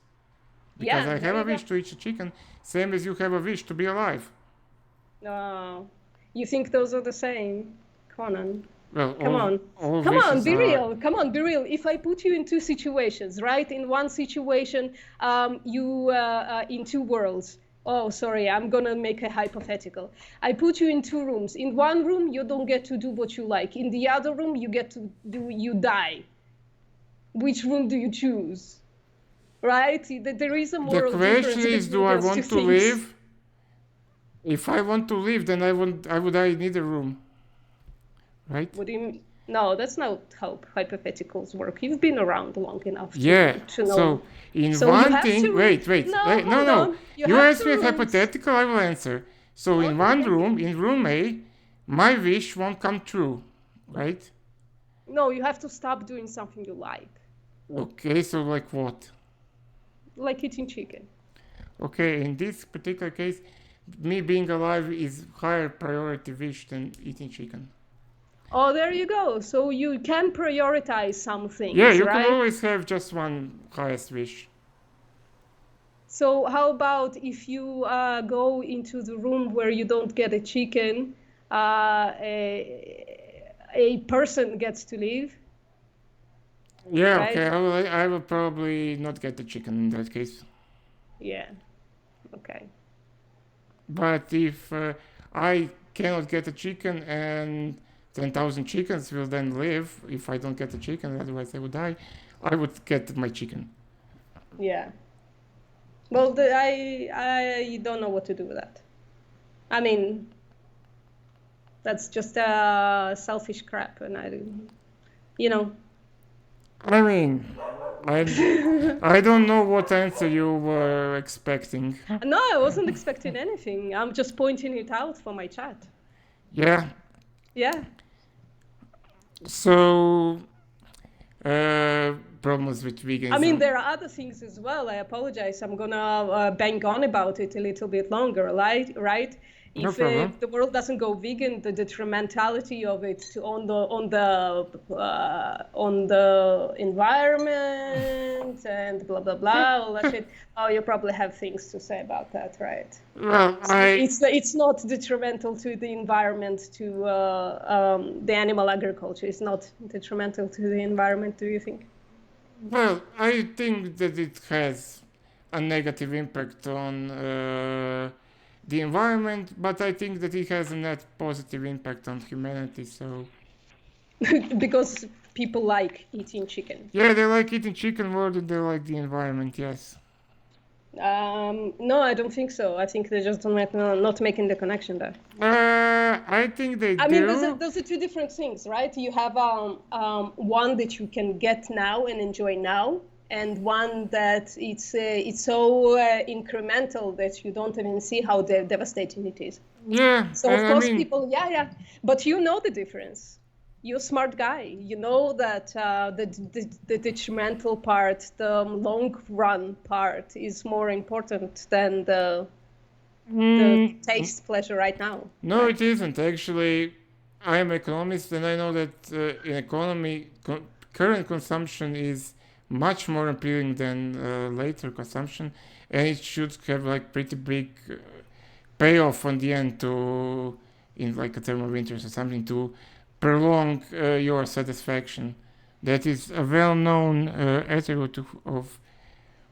Because Yeah, I have a wish to eat a chicken, same as you have a wish to be alive. You think those are the same, Conan? Well, Come on, be real. Come on, be real. If I put you in two situations, right? In one situation, you in two worlds. Oh, sorry, I'm gonna make a hypothetical. I put you in two rooms. In one room, you don't get to do what you like. In the other room, you die. Which room do you choose? Right? There is a moral difference. The question is, do I want to live? If I want to live, then I would I need a room. Right? What do you mean? No, that's not how hypotheticals work. You've been around long enough to know. So in one thing, wait. No. You ask me a hypothetical, I will answer. So in one Okay. room, in room A, my wish won't come true, right? No, you have to stop doing something you Okay, so like what? like eating chicken. Okay, in this particular case, me being alive is higher priority wish than eating chicken. Oh, there you go. So you can prioritize some Yeah, things, you can right? always have just one highest wish. So how about if you go into the room where you don't get a chicken, a person gets to live, Yeah, right? okay, I will probably not get the chicken in that case. Yeah. Okay. But if I cannot get a chicken and 10,000 chickens will then live, if I don't get the chicken, otherwise I would die, I would get my chicken. Yeah. Well, I don't know what to do with that. I mean, that's just selfish crap, and you know. I mean, I don't know what answer you were expecting. No, I wasn't expecting anything. I'm just pointing it out for my chat. Yeah, Yeah. so problems with I mean, veganism. there are other things as well. I apologize. I'm gonna bang on about it a little bit longer, right? Right? No If problem. the world doesn't go vegan, the detrimentality of it on the environment and blah blah blah, all that shit. Oh, you probably have things to say about that, right? Well, So it's not detrimental to the environment, to the animal agriculture. It's not detrimental to the environment, do you think? I think that it has a negative impact on the environment, but I think that it has a net positive impact on humanity. So Because people like eating chicken. yeah, they like eating chicken more than they like the environment. Yes. No, I don't think so. I think they're just not making the connection there. I think they I mean, do. those are two different things, right? You have one that you can get now and enjoy now, and one that it's so incremental that you don't even see how devastating it is. Yeah, So of and I course mean, people, yeah, but you know the difference. You're a smart guy. You know that the detrimental part, the long run part, is more important than the mm, taste pleasure right now, no, right? it isn't. Actually, I am an economist, and I know that in economy, current consumption is much more appealing than later consumption, and it should have like pretty big payoff on the end to, in like a term of interest or something, to prolong your satisfaction. That is a well-known attribute of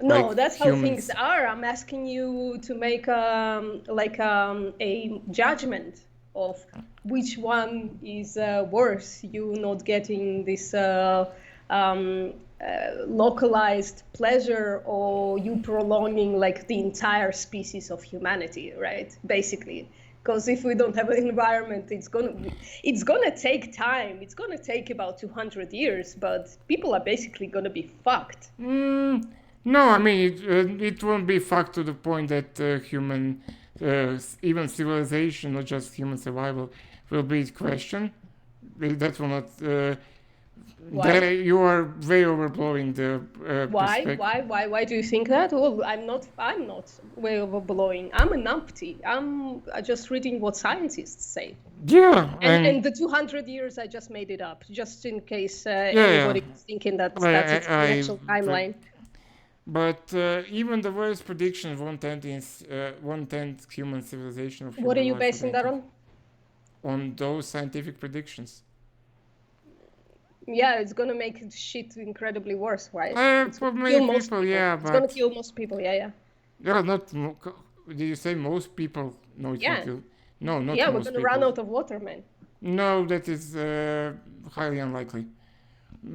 No, like that's how things humans. are. I'm asking you to make a judgment of which one is worse. You not getting this localized pleasure, or you prolonging like the entire species of humanity, right? Basically, because if we don't have an environment, it's gonna take time. It's gonna take about 200 years, but people are basically gonna be fucked. No, I mean it won't be fucked to the point that human, even civilization, not just human survival, will be questioned. That will not. Why? You are way overblowing the Why? perspective. Why do you think that? Well, I'm not way overblowing. I'm a numpty. I'm just reading what scientists say. Yeah, And and the 200 years, I just made it up, just in case yeah, anybody was thinking that yeah, that's the actual I timeline. but even the worst predictions won't end human civilization of What are human you life. I basing don't that think on? on those scientific predictions. Yeah, it's gonna make shit incredibly worse, right? It's For gonna many kill most people, people. yeah, It's gonna but kill most people. Yeah, yeah. yeah, not. Did you say most people? No, it won't Yeah, kill. No, not yeah, we're most gonna run people. out of water, man. No, that is highly unlikely.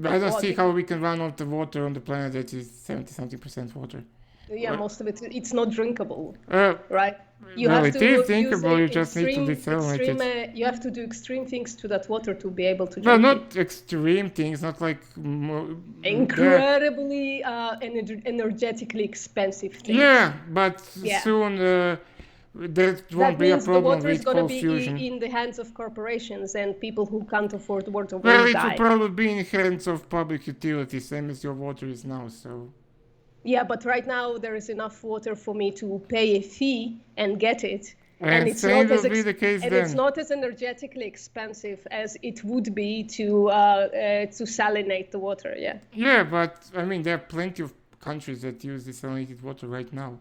I don't What? see how we can run out of water on the planet that is 70 something percent water. Yeah, Uh, most of it's not drinkable, uh, right? You well, have it is to use thinkable. You just need to desalinate extreme. it. You have to do extreme things to that water to be able to Well, drink it. not extreme things, not like there. Incredibly energetically expensive things. Yeah, but Yeah. soon That That won't be a means the problem water is with going to cold be fusion. in the hands of corporations, and people who can't afford water Well, will it will die. probably be in hands of public utilities, same as your water is now. So, Yeah, but right now there is enough water for me to pay a fee and get it. And and it's same not will be the case and it's then. not as energetically expensive as it would be to salinate the water. Yeah. Yeah, but I mean, there are plenty of countries that use desalinated water right now.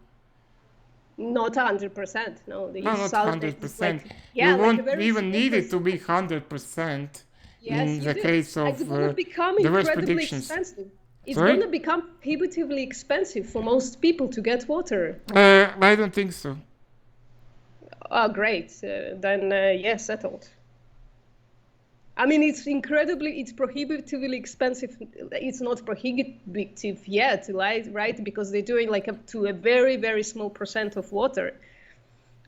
Not 100%. No, they No, use not salt. It's 100%. like, You yeah, like a won't very even small need it to be percentage. 100% Yes, in you the do. case It's of going to become the worst incredibly predictions. expensive. It's going Sorry? to become prohibitively expensive for most people to get water. I don't think so. Oh, great. Then, yeah, settled. I mean, it's prohibitively expensive. It's not prohibitive yet, right? Because they're doing like up to a very, very small percent of water.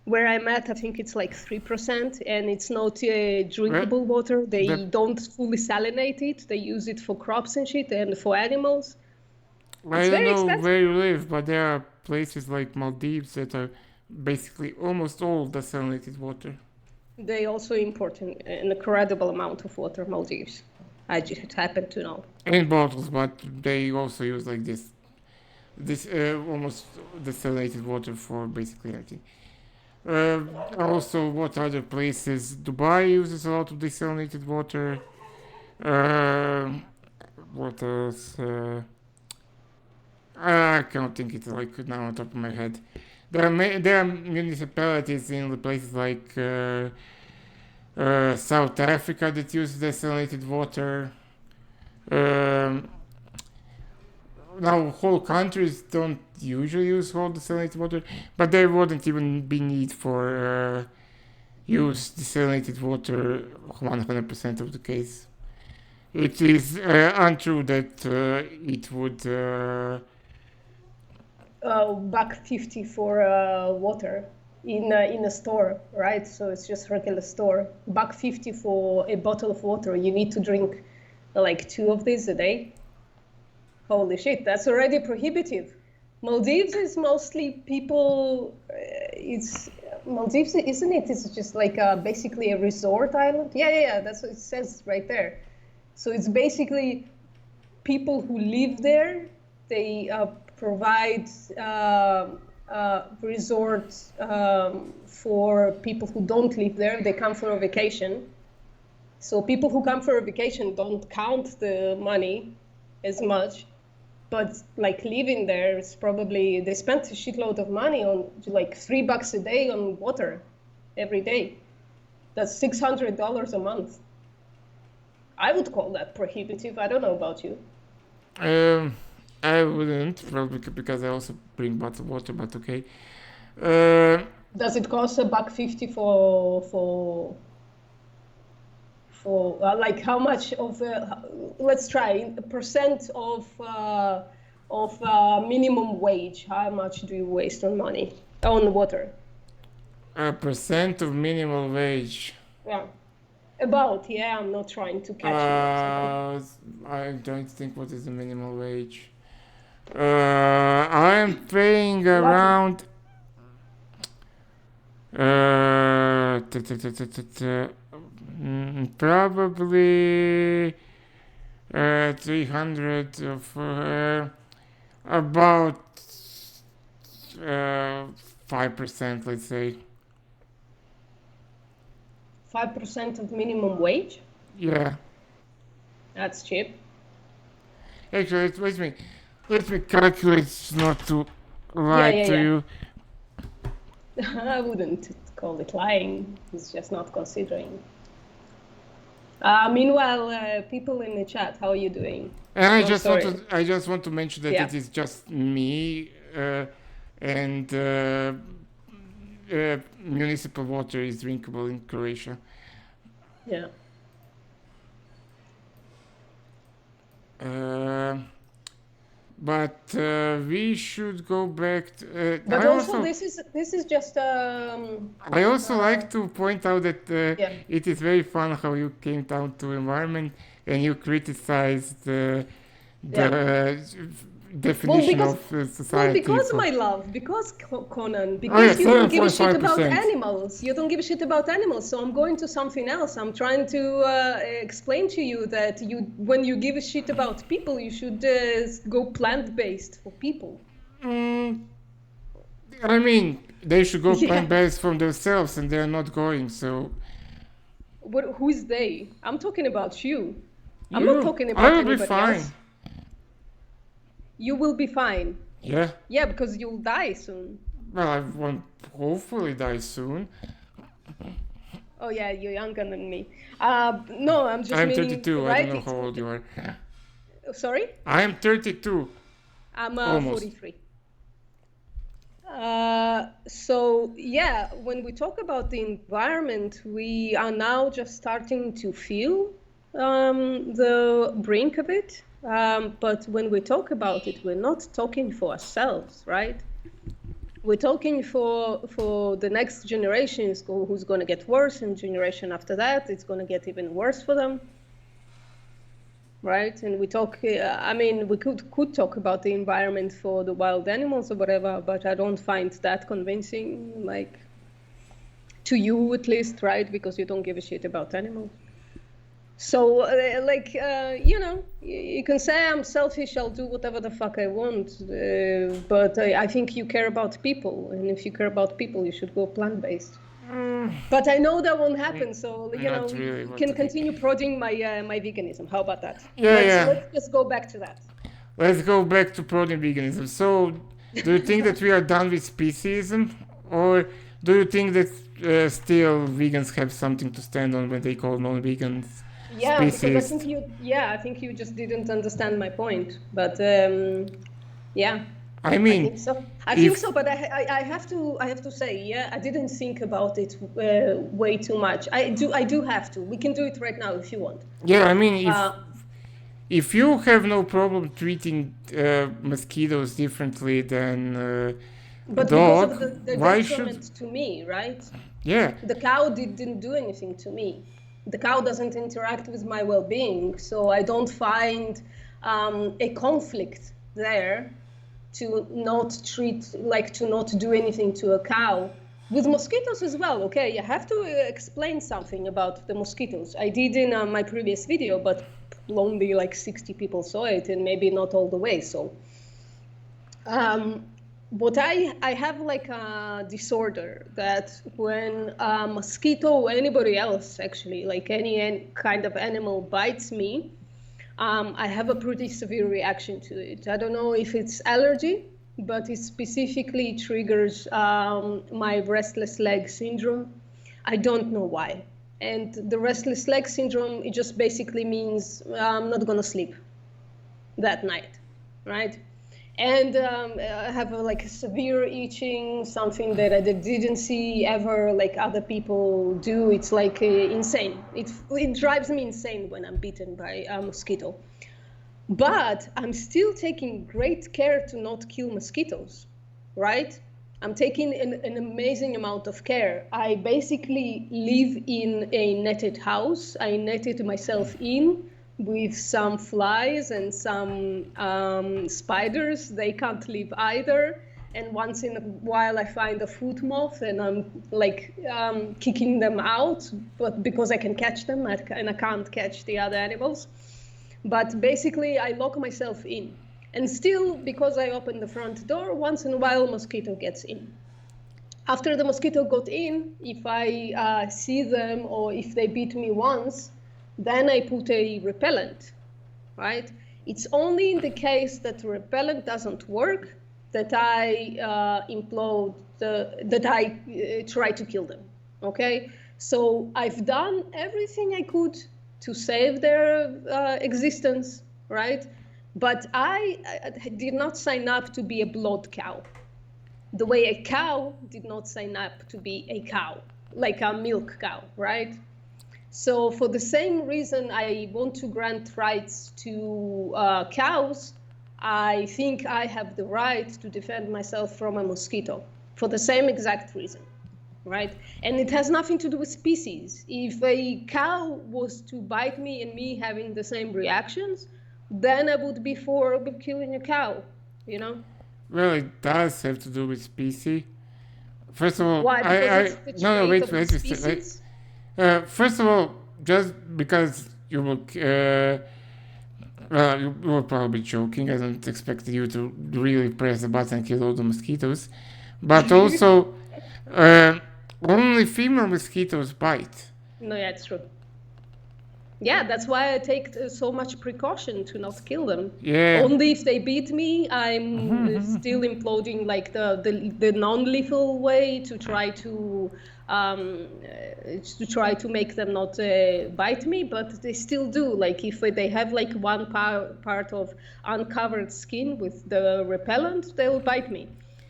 Where I'm at, I think it's like 3%, and it's not Well, drinkable water. They the, don't fully salinate it. They use it for crops and shit and for animals. I It's don't very know expensive. where you live, but there are places like Maldives that are basically almost all desalinated water. They also import an incredible amount of water, Maldives. I just happen to know. In bottles, but they also use like this almost desalinated water for basically anything. Also, what other places? Dubai uses a lot of desalinated water. Uh, what else? I can't think it like now on top of my head. There are municipalities in the places like South Africa that use desalinated water. Um, Now, whole countries don't usually use whole desalinated water, but there wouldn't even be need for use desalinated water 100% of the case. It is untrue that it would. Buck 50 for water in a store, right? So it's just regular store. Buck 50 for a bottle of water. You need to drink like 2 of these a day. Holy shit, that's already prohibitive. Maldives is mostly people. It's Maldives, isn't it? It's just like basically a resort island. Yeah. That's what it says right there. So it's basically people who live there. They provide resorts for people who don't live there. They come for a vacation. So people who come for a vacation don't count the money as much. But like living there, it's probably they spent a shitload of money on like $3 a day on water every day. That's $600 a month. I would call that prohibitive. I don't know about you. Um, I wouldn't, probably because I also bring bottled water, but okay. Uh, Does it cost a buck 50 for like how much of let's try a percent of minimum wage? How much do you waste on money on water? a percent of minimum wage. Yeah, about. Yeah, I'm not trying to catch you or something. I don't think what is the minimum wage. I am paying Lucky. around probably 300 of about 5%, let's say. 5% of minimum wage? Yeah. That's cheap. Actually, let me calculate not to Yeah, lie yeah, to yeah. you. I wouldn't call it lying. It's just not considering. Meanwhile, people in the chat, how are you doing? And Oh, sorry. I just want to mention that Yeah, it is just me and municipal water is drinkable in Croatia. yeah. Uh, but we should go back. But also, this is just I also like to point out that yeah. it is very fun how you came down to environment and you criticized Yeah. the definition because of society. because So, my love, because Conan, oh yeah, because you don't give a shit about 7.5%. animals. You don't give a shit about animals. So I'm going to something else. I'm trying to explain to you that when you give a shit about people, you should go plant-based for people. I mean, they should go Yeah. plant-based from themselves, and they're not going. So Who's they? I'm talking about you. I'm not talking I about will be anybody fine. else. You will be fine. Yeah. Yeah, because you'll die soon. Well, I won't hopefully die soon. Oh yeah, you're younger than me. No, I'm just I'm meaning 32. I right. don't know how old you are. Sorry, I am 32. I'm Almost. 43. So yeah, when we talk about the environment, we are now just starting to feel the brink of it. But when we talk about it, we're not talking for ourselves, right? We're talking for the next generation who's going to get worse, and generation after that, it's going to get even worse for them. Right, and we talk. I mean, we could talk about the environment for the wild animals or whatever, but I don't find that convincing, like to you at least, right? Because you don't give a shit about animals. So, you know, you can say I'm selfish. I'll do whatever the fuck I want, but I think you care about people, and if you care about people, you should go plant-based. But I know that won't happen, so you know, Not really, you but can okay. continue prodding my my veganism. How about that? Yeah. Let's just go back to that. Let's go back to protein veganism. So, do you think that we are done with speciesism, or do you think that still vegans have something to stand on when they call non-vegans Yeah, because I speciesist? think you just didn't understand my point. But yeah, I I mean, think so. I think if so, but I have to say, yeah, I didn't think about it way too much. I do have to. We can do it right now if you want. yeah, I mean, Uh, if you have no problem treating mosquitoes differently than a but because of dog, the why should? detriment to me, right? Yeah, The cow didn't do anything to me. The cow doesn't interact with my well-being, so I don't find a conflict there to not to not do anything to a cow. With mosquitoes as well, okay, you have to explain something about the mosquitoes. I did in my previous video, but only like 60 people saw it, and maybe not all the way, so. But I have like a disorder that when a mosquito or anybody else, actually, like any kind of animal bites me, I have a pretty severe reaction to it. I don't know if it's allergy, but it specifically triggers my restless leg syndrome. I don't know why. And the restless leg syndrome, it just basically means I'm not gonna sleep that night, right? And I have like a severe itching, something that I didn't see ever like other people do. It's like insane. It drives me insane when I'm bitten by a mosquito. But I'm still taking great care to not kill mosquitoes, right? I'm taking an amazing amount of care. I basically live in a netted house. I netted myself in with some flies and some spiders. They can't live either. And once in a while I find a fruit moth and I'm like kicking them out, but because I can catch them and I can't catch the other animals. But basically I lock myself in. And still, because I open the front door, once in a while a mosquito gets in. After the mosquito got in, if I see them or if they bit me once, then I put a repellent, right? It's only in the case that the repellent doesn't work that I try to kill them, okay? So I've done everything I could to save their existence, right? But I did not sign up to be a blood cow. The way a cow did not sign up to be a cow, like a milk cow, right? So for the same reason I want to grant rights to cows, I think I have the right to defend myself from a mosquito for the same exact reason, right? And it has nothing to do with species. If a cow was to bite me and me having the same reactions, then I would be for killing a cow. you know? Well, it does have to do with species. First of all, Why? Because it's the no, trait wait, of the wait. species? First of all, just because you will, well, you were probably joking. I don't expect you to really press the button and kill all the mosquitoes. But also, uh, only female mosquitoes bite. No, yeah, it's true. Yeah, that's why I take so much precaution to not kill them. Yeah. Only if they beat me, I'm still employing like the non-lethal way to try to make them not bite me, but they still do. Like if they have like one part of uncovered skin with the repellent, they'll bite me.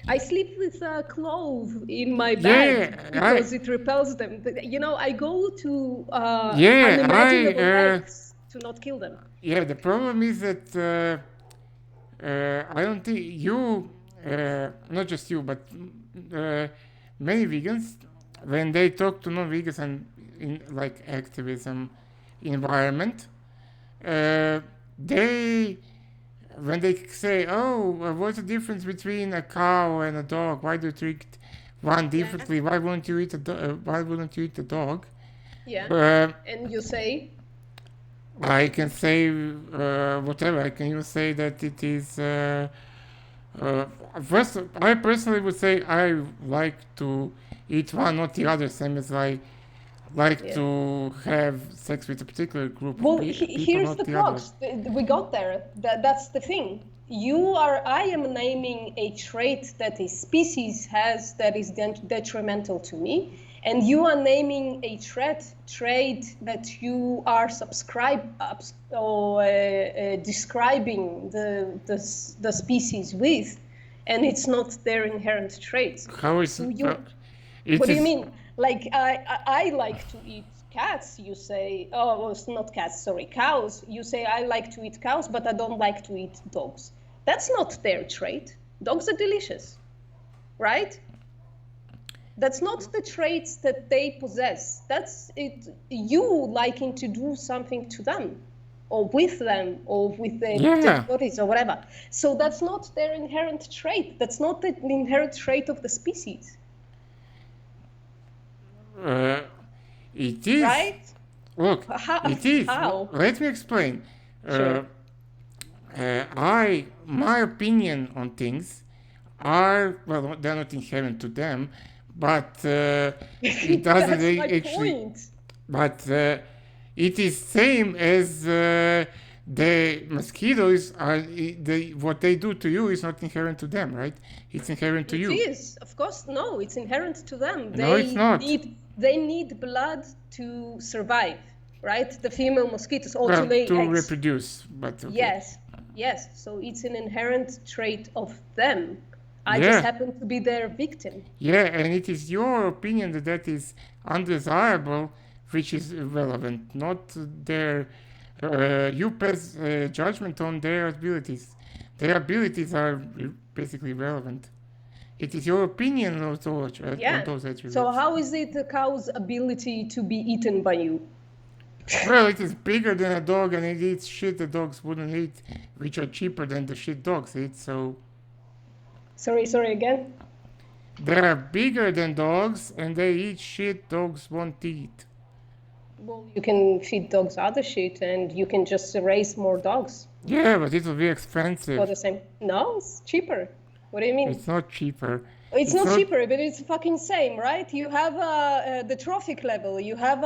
I sleep with a clove in my bed because it repels them. You know, I go to unimaginable lengths to not kill them. Yeah, the problem is that I don't think you, not just you, but many vegans, when they talk to non-vegans and in like activism environment, they when they say, "Oh, what's the difference between a cow and a dog? Why do you treat one differently? Why wouldn't you eat why wouldn't you eat a dog?" Yeah. And you say? I can say whatever. I can even say that it is. First, I personally would say I like to eat one, not the other. Same as I like to have sex with a particular group of people. Here's the crux. We got there. That's the thing. I am naming a trait that a species has that is detrimental to me, and you are naming a trait that you are describing the species with, and it's not their inherent traits. How is what do you mean? Like I like to eat cats, you say. Oh, well, it's not cats, sorry, cows. You say I like to eat cows, but I don't like to eat dogs. That's not their trait. Dogs are delicious, right? That's not the traits that they possess. That's it. You liking to do something to them, or with them, or with their bodies, or whatever. So that's not their inherent trait. That's not the inherent trait of the species. It is. Right? Look, it is. How? Let me explain. Sure. My opinion on things are, well, they're not inherent to them, but it doesn't That's my actually. point. But it is same as the mosquitoes are. What they do to you is not inherent to them, right? It's inherent to you. It is, of course. No, it's inherent to them. No, it's not. They need blood to survive, right? The female mosquitoes, or Well, to lay to eggs. reproduce, but okay. Yes. So it's an inherent trait of them. I just happen to be their victim. Yeah, and it is your opinion that that is undesirable, which is irrelevant, not their. You pass judgment on their abilities. Their abilities are basically relevant. It is your opinion on those attributes. So how is it a cow's ability to be eaten by you? Well, it is bigger than a dog, and it eats shit the dogs wouldn't eat, which are cheaper than the shit dogs eat. So. Sorry again? They are bigger than dogs, and they eat shit dogs won't eat. Well, you can feed dogs other shit, and you can just raise more dogs. Yeah, but it will be expensive. For the same. No, it's cheaper. What do you mean? It's not cheaper. It's not cheaper, but it's fucking same, right? You have the trophic level. You have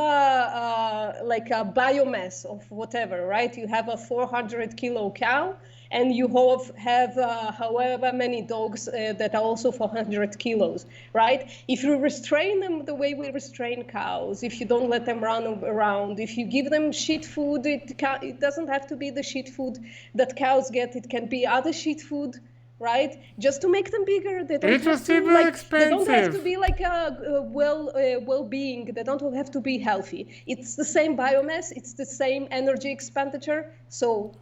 like a biomass of whatever, right? You have a 400 kilo cow, and you have however many dogs that are also 400 kilos, right? If you restrain them the way we restrain cows, if you don't let them run around, if you give them shit food, it doesn't have to be the shit food that cows get. It can be other shit food, right? Just to make them bigger. They don't have to be like a well-being. They don't have to be healthy. It's the same biomass. It's the same energy expenditure. So.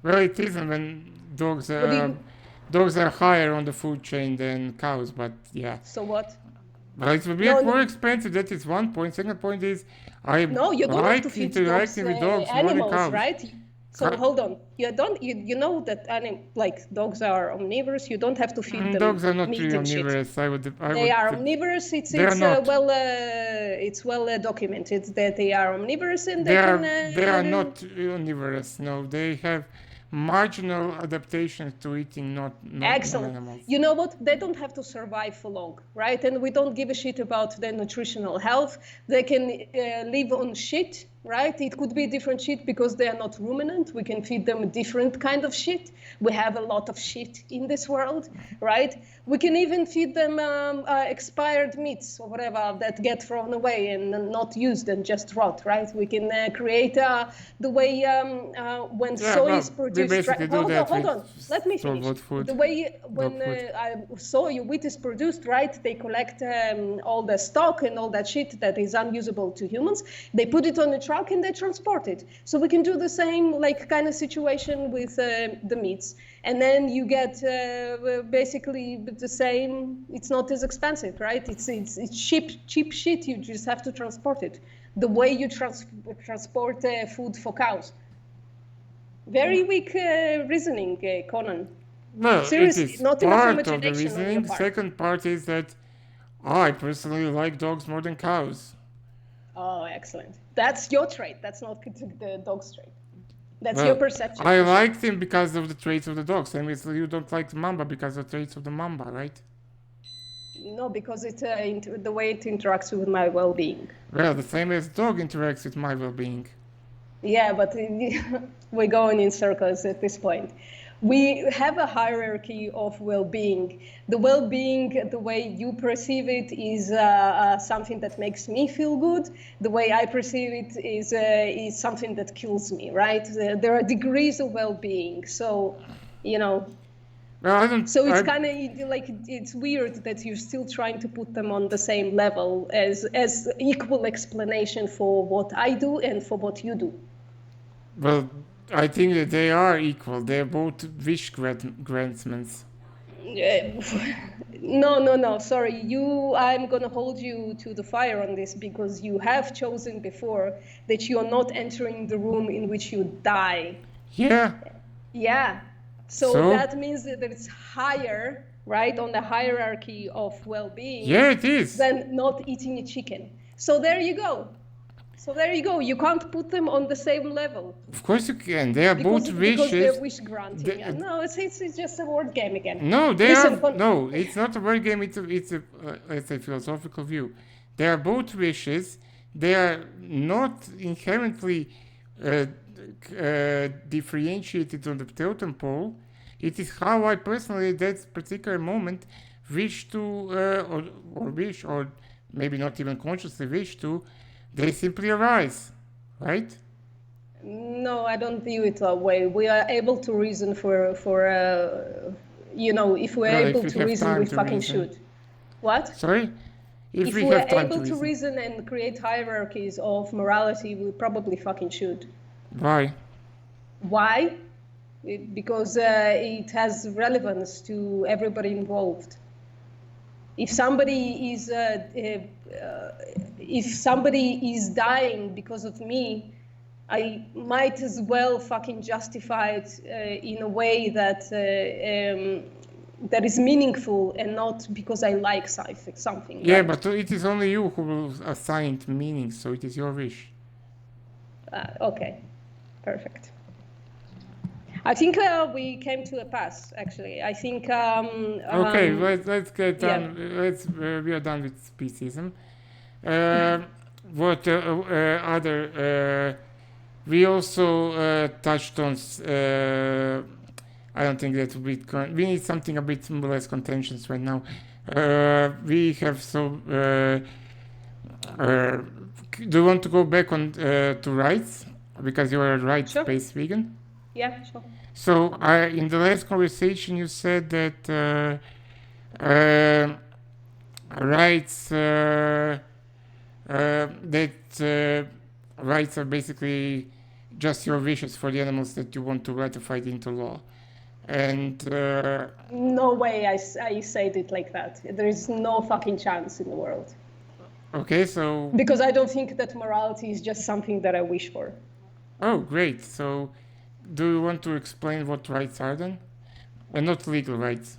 Well, it isn't when dogs are higher on the food chain than cows, but yeah. So what? Well, it will be more expensive. That is one point. Second point is you don't have to feed interacting with dogs more than cows. Right? So hold on. You know that dogs are omnivorous. You don't have to feed them Dogs are not meat really and shit. omnivorous. They are omnivorous. They are not. It's well documented that they are omnivorous and They they are can. not omnivorous. No, they have marginal adaptations to eating Excellent. non-animals. You know what? They don't have to survive for long, right? And we don't give a shit about their nutritional health. They can live on shit, right? It could be different shit because they are not ruminant. We can feed them a different kind of shit. We have a lot of shit in this world, right? We can even feed them expired meats or whatever that get thrown away and not used and just rot, right? We can create the way when soy is produced. Hold on. Let me finish. The way when soy wheat is produced, right? They collect all the stock and all that shit that is unusable to humans. They put it on a truck and they transport it. So we can do the same kind of situation with the meats, and then you get basically the same. It's not as expensive, right? It's cheap shit. You just have to transport it. The way you transport food for cows. Very weak reasoning, Conan. Well, seriously, it is not enough part of the imagination on your reasoning. part. Second part is that I personally like dogs more than cows. Oh, excellent. That's your trait. That's not the dog's trait. That's your perception. I like them because of the traits of the dog. Same as you don't like the mamba because of the traits of the mamba, right? No, because it's the way it interacts with my well-being. Well, the same as dog interacts with my well-being. Yeah, but we're going in circles at this point. We have a hierarchy of well-being. The well-being, the way you perceive it, is something that makes me feel good. The way I perceive it is something that kills me, right? There are degrees of well-being. So, Well, I don't. So it's kind of it's weird that you're still trying to put them on the same level as equal explanation for what I do and for what you do. Well, I think that they are equal. They're both wish grantsments. No. Sorry, I'm gonna hold you to the fire on this because you have chosen before that you are not entering the room in which you die. Yeah. Yeah. So that means that it's higher, right, on the hierarchy of well-being. Yeah, it is. Than not eating a chicken. So there you go. You can't put them on the same level. Of course you can. They are both wishes. Because they're wish granting. No, it's just a word game again. No, no, it's not a word game. It's a philosophical view. They are both wishes. They are not inherently differentiated on the totem pole. It is how I personally, at that particular moment, wish to, or maybe not even consciously wish to. They simply arise, right? No, I don't view it that way. We are able to reason if we're able to reason, we fucking should. What? Sorry? If we're able to reason and create hierarchies of morality, we probably fucking should. Why? Why? Because it has relevance to everybody involved. If somebody is dying because of me, I might as well fucking justify it in a way that is meaningful and not because I like something. Yeah, right? But it is only you who will assign it meaning, so it is your wish. Okay, perfect. I think we came to a pass. Actually, I think. Okay, let's get done. Yeah. We are done with speciesism. What other? We also touched on. I don't think that we need something a bit less contentious right now. We have do you want to go back on to rights because you are a rights-based vegan? Yeah, sure. So, in the last conversation, you said that rights rights are basically just your wishes for the animals that you want to ratify into law. And no way I said it like that. There is no fucking chance in the world. Okay, so because I don't think that morality is just something that I wish for. Oh, great. So do you want to explain what rights are then? And not legal rights.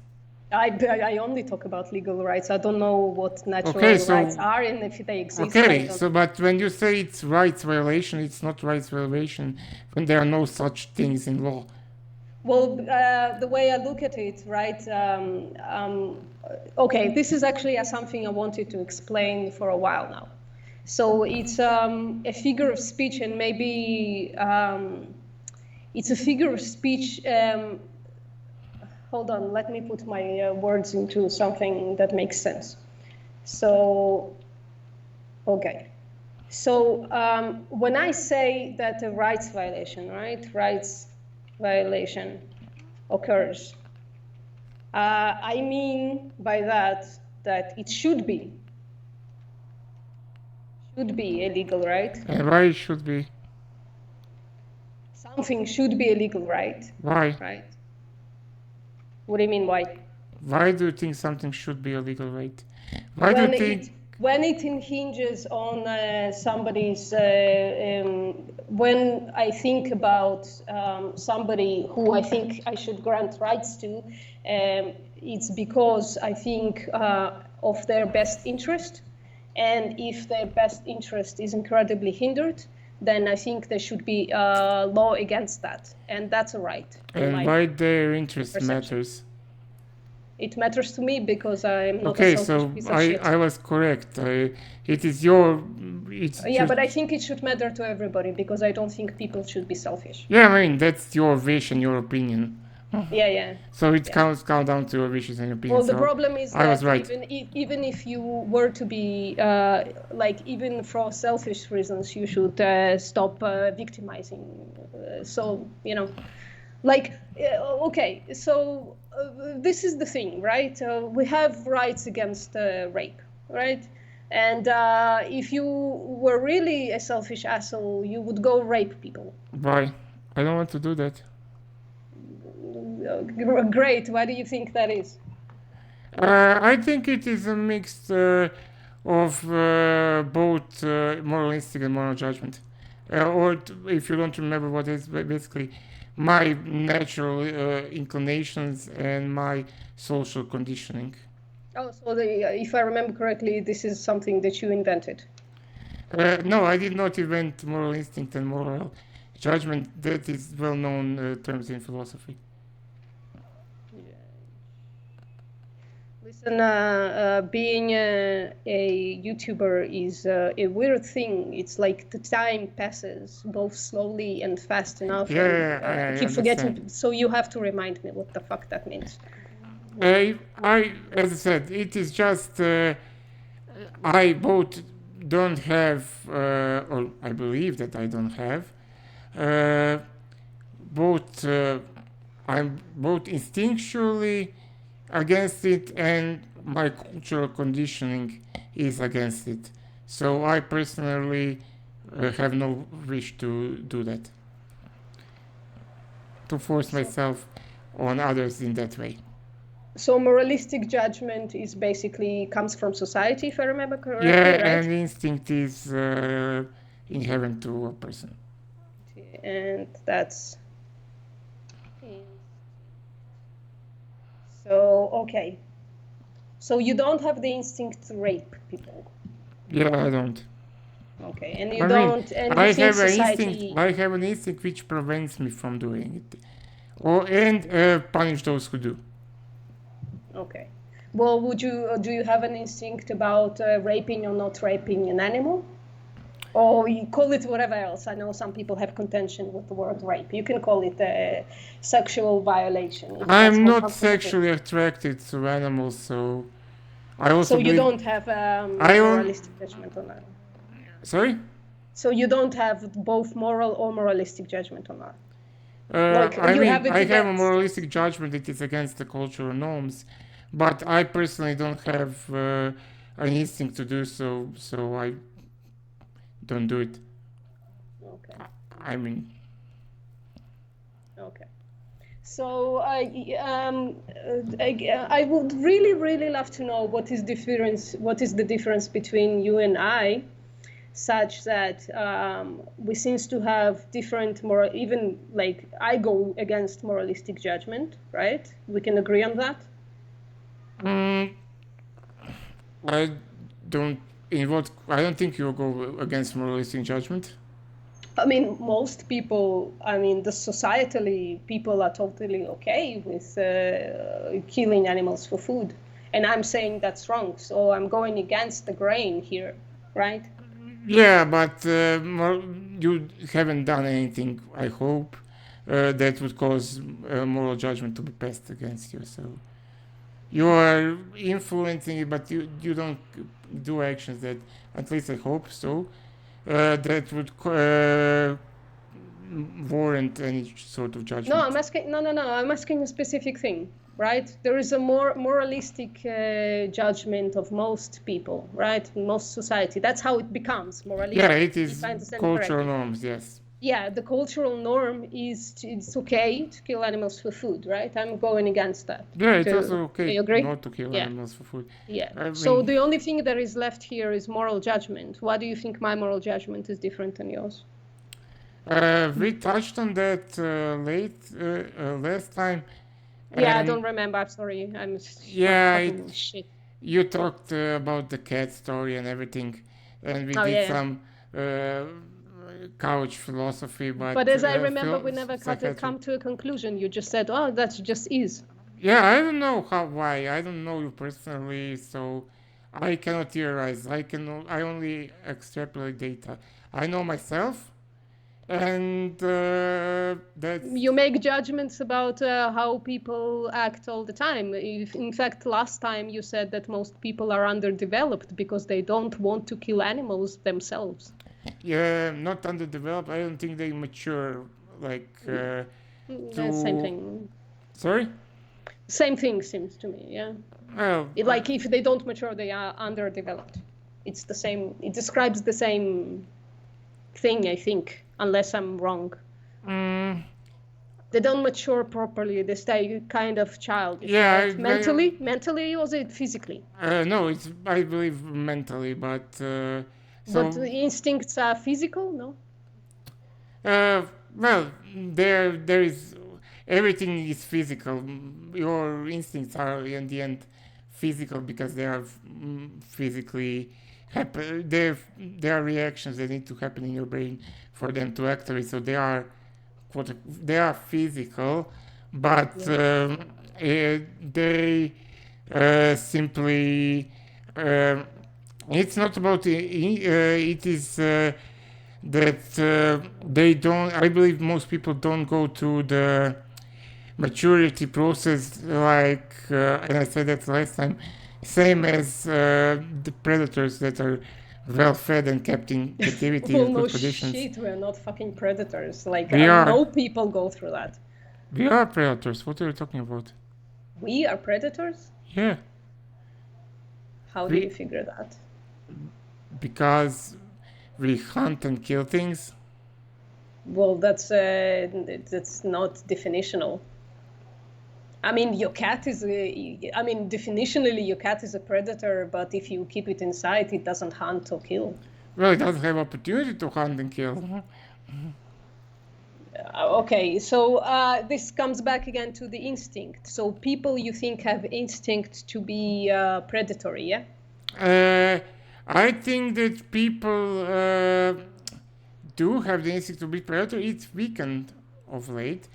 I only talk about legal rights. I don't know what natural Okay, so rights are and if they exist. I okay, don't. so but when you say it's rights violation, it's not rights violation when there are no such things in law. Well, the way I look at it, right? Okay, this is actually something I wanted to explain for a while now. So it's a figure of speech, and maybe it's a figure of speech. Hold on, let me put my words into something that makes sense. So, okay. So when I say that a rights violation, right, rights violation occurs, I mean by that it should be illegal, right? And why it should be? Something should be illegal, right? Why? Right. What do you mean, why? Why do you think something should be a legal right? Why do you think? When it hinges on somebody's, when I think about somebody who I think I should grant rights to, it's because I think of their best interest. And if their best interest is incredibly hindered, then I think there should be a law against that. And that's a right. And why their interest matters? It matters to me because I'm not okay, a selfish piece of so shit. I was correct. It is your... yeah, but I think it should matter to everybody because I don't think people should be selfish. Yeah, I mean, that's your wish and your opinion. Yeah. So it counts down to your wishes and opinions. Well, the problem is I was right. even if you were to be, even for selfish reasons, you should stop victimizing. So, okay, so this is the thing, right? We have rights against rape, right? And if you were really a selfish asshole, you would go rape people. Why? I don't want to do that. Great. Why do you think that is? I think it is a mix of both moralistic and moral judgment. Or if you don't remember what is basically my natural inclinations and my social conditioning. Oh, so if I remember correctly, this is something that you invented. No, I did not invent moral instinct and moral judgment. That is well-known terms in philosophy. Listen, being a YouTuber is a weird thing. It's like the time passes both slowly and fast enough. Yeah, I keep forgetting. So you have to remind me what the fuck that means. As I said, it is just I both don't have, or I believe that I don't have, I'm both instinctually against it and my cultural conditioning is against it. So I personally have no wish to do that, to force myself on others in that way. So moralistic judgment is basically comes from society, if I remember correctly, yeah, right? And instinct is inherent to a person. And that's... So, okay. So you don't have the instinct to rape people? Yeah, I don't. Okay, and you don't... And I have an instinct which prevents me from doing it. And punish those who do. Okay. Well, do you have an instinct about raping or not raping an animal? Or you call it whatever else. I know some people have contention with the word rape. You can call it a sexual violation. I'm not sexually attracted to animals, so I also. So you don't have moralistic judgment on that. Sorry? So you don't have both moral or moralistic judgment on that. I have a moralistic judgment that is against the cultural norms, but I personally don't have an instinct to do so, so I don't do it. Okay. Okay. So I would really love to know what is the difference between you and I, such that we seems to have different moral, even like I go against moralistic judgment, right? We can agree on that. Mm, I don't. I don't think you'll go against moralistic judgment. I mean, most people, I mean, the societally, people are totally okay with killing animals for food. And I'm saying that's wrong. So I'm going against the grain here, right? Yeah, but you haven't done anything, I hope, that would cause moral judgment to be passed against you. So you are influencing it, but you don't do actions that, at least I hope so, that would warrant any sort of No, judgment. I'm asking, no, I'm asking a specific thing, right? There is a more moralistic judgment of most people, right? Most society. That's how it becomes moralistic. Yeah, it if is I understand cultural correctly. norms, yes. Yeah, the cultural norm is it's okay to kill animals for food, right? I'm going against that. Yeah, it's Do also okay you agree? not to kill Yeah, animals for food. yeah. I So mean, the only thing that is left here is moral judgment. Why do you think my moral judgment is different than yours? we touched on that last time, Yeah, I and don't remember. I'm sorry. My yeah, fucking shit. you talked about the cat story and everything, and we Oh did yeah. some couch philosophy, But but as I remember, we never psychiatry. come to a conclusion. You just said, "Oh, that just is." Yeah, I don't know why. I don't know you personally, so I cannot theorize. I only extrapolate data. I know myself, and that's You make judgments about how people act all the time. In fact, last time you said that most people are underdeveloped because they don't want to kill animals themselves. yeah, not underdeveloped. I don't think they mature like Same to. thing. Sorry. Same thing seems to me. Yeah. Well, Like if they don't mature, they are underdeveloped. It's the same. It describes the same thing, I think, unless I'm wrong. mm, They don't mature properly. They stay kind of childish, yeah, right? Mentally, or is it physically? no, it's I believe mentally, but But so the instincts are physical, no? well, there is everything is physical. Your instincts are in the end physical because they are physically happen. There are reactions that need to happen in your brain for them to activate. So they are physical, but Yeah. they simply. It's not about it is that they don't. I believe most people don't go through the maturity process like, and I said that last time, same as the predators that are well fed and kept in captivity Well, in no good conditions. shit, we're not fucking predators. Like, We I are. know people go through that. We are predators. What are you talking about? We are predators? Yeah, How do we you figure that? because we hunt and kill things. Well, that's not definitional. I mean, your cat is I mean, definitionally, your cat is a predator, but if you keep it inside, it doesn't hunt or kill. Well, it doesn't have opportunity to hunt and kill. Okay, so this comes back again to the instinct. So people you think have instinct to be predatory, yeah? I think that people do have the instinct to be predator. It's weakened of late,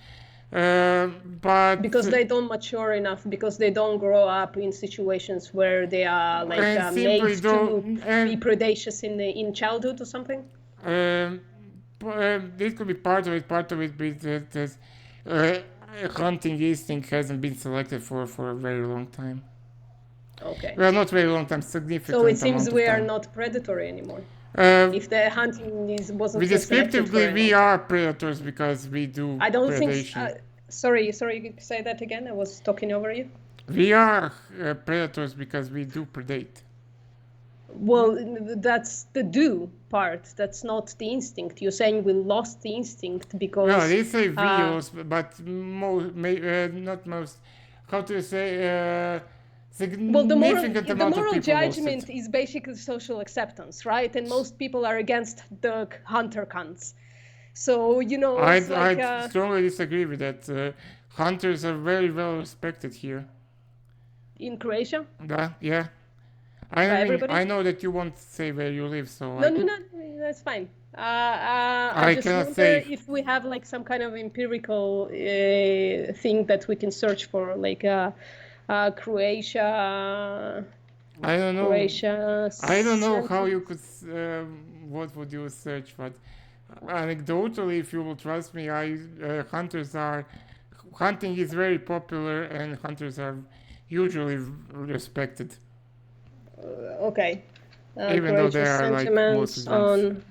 but Because they don't mature enough, because they don't grow up in situations where they are like and made simply to don't. be And predacious in childhood or something. this could be part of it. Part of it is that hunting instinct hasn't been selected for a very long time. Okay. Well, not very long time, significant So it seems amount of we are time. not predatory anymore. Uh, If the hunting wasn't we selected for descriptively a we long time. are predators because we do I don't think. predation. Sorry, say that again. I was talking over you. We are predators because we do predate. Well, that's the do part. That's not the instinct. You're saying we lost the instinct because. No, they say we also, but not most. How to say? Well, significant the amount of moral people lost it. judgment is basically social acceptance, right? And most people are against the hunter cunts. So, it's like I strongly disagree with that. Hunters are very well respected here. in Croatia, Yeah. by I mean, everybody. I know that you won't say where you live, so No, no, no, that's fine. I I just cannot wonder say. if we have like some kind of empirical thing that we can search for, like Croatia, I don't know. Croatia I don't know how census. you could. What would you search? But anecdotally, if you will trust me, hunting is very popular, and hunters are usually respected, Okay. even though they Courageous are like mostly sentiments drunks. on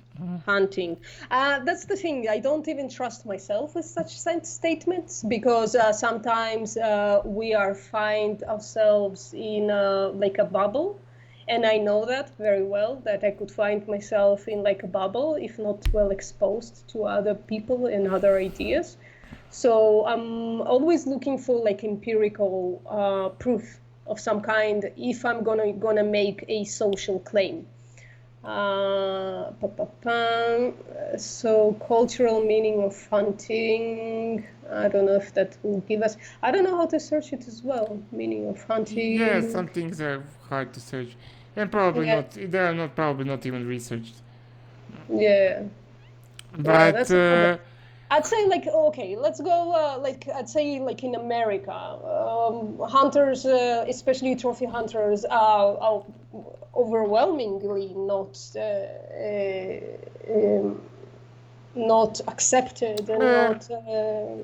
hunting. That's the thing. I don't even trust myself with such statements because sometimes we find ourselves in like a bubble. And I know that very well, that I could find myself in like a bubble if not well exposed to other people and other ideas. So I'm always looking for like empirical proof of some kind if I'm gonna make a social claim. So cultural meaning of hunting. I don't know if that will give us. I don't know how to search it as well. Meaning of Yeah, hunting. some things are hard to search, and probably Yeah, not. They are not probably not even researched. yeah, yeah. But That's a problem. I'd say like okay, let's go like I'd say like in America, hunters, especially trophy hunters, are overwhelmingly not accepted and uh,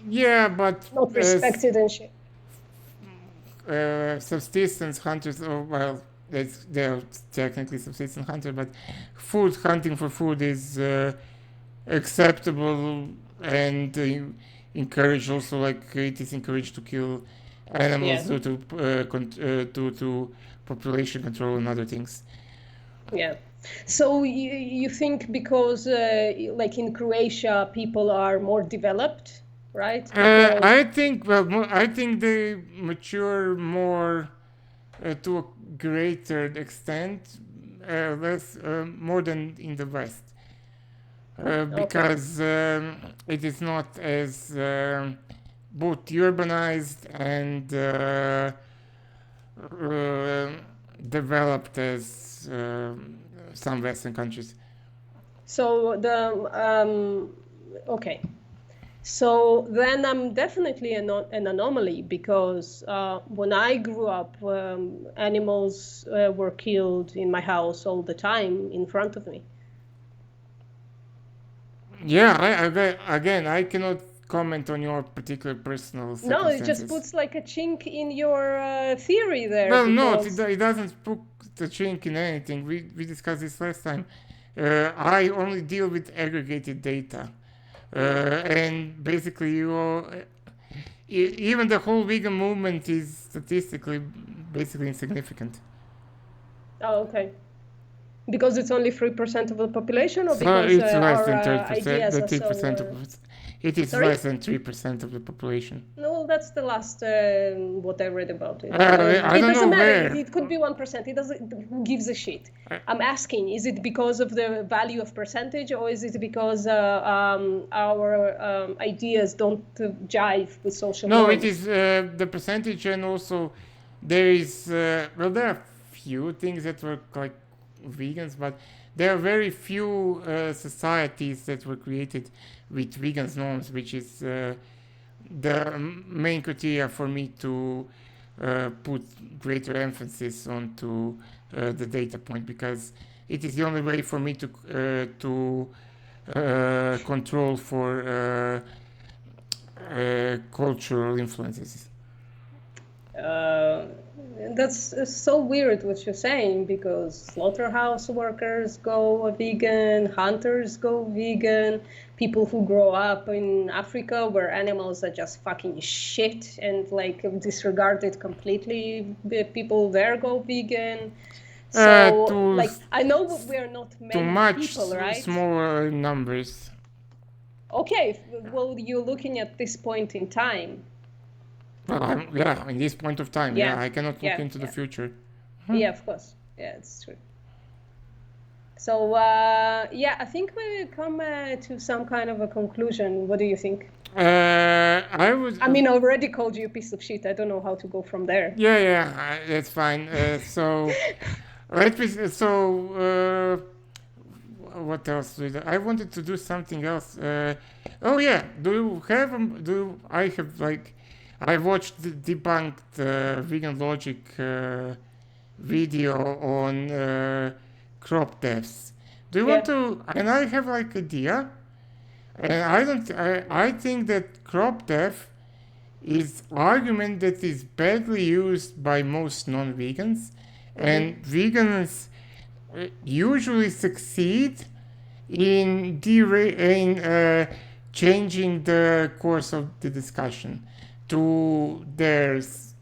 yeah, but not respected and shit. subsistence hunters, oh, well, they're technically subsistence hunters, but hunting for food is acceptable and encouraged also, like it is encouraged to kill animals Yeah, due to population control and other things. yeah. So you think because like in Croatia people are more developed, right? Because I think I think they mature more to a greater extent, less more than in the West, okay. because it is not as both urbanized and uh, developed as some Western countries. So okay. So then I'm definitely an anomaly because when I grew up, animals were killed in my house all the time in front of me. Yeah, again, I cannot comment on your particular personal No, it just circumstances. puts like a chink in your theory there Well, no, because it doesn't put the chink in anything. We discussed this last time. I only deal with aggregated data. And basically, even the whole vegan movement is statistically basically insignificant. oh, okay. Because it's only 3% of the population, or So because it's less our than 30%. ideas The are so. 3% of it is Sorry? less than 3% of the population. No, that's the last what I read about it. I It don't know doesn't matter. where. It could be 1%. It doesn't. Who gives a shit? Uh, I'm asking: is it because of the value of percentage, or is it because our ideas don't jive with social no, it norms? is the percentage, and also there is there are few things that were like vegans, but there are very few societies that were created with vegans norms, which is the main criteria for me to put greater emphasis onto the data point, because it is the only way for me to control for cultural influences. Uh, that's so weird what you're saying because slaughterhouse workers go vegan, hunters go vegan, people who grow up in Africa where animals are just fucking shit and like disregarded completely, the people there go vegan. So To like I know we're not to many much people, right? smaller numbers. Okay, well you're looking at this point in time. Well, yeah, in this point of time, yeah, Yeah, I cannot look yeah, into the yeah, future. yeah. Of course, yeah, it's true. So yeah, I think we come to some kind of a conclusion. What do you think? I would, I mean, I already called you a piece of shit. I don't know how to go from there. yeah, yeah, that's fine. Let me, what else I wanted to do something else. Oh yeah, do you have, I have like, I watched the debunked vegan logic video on crop deaths. Do you want Yeah. to, and I have like idea, and I think that crop death is argument that is badly used by most non-vegans, Mm-hmm. and vegans usually succeed in changing the course of the discussion to theirs,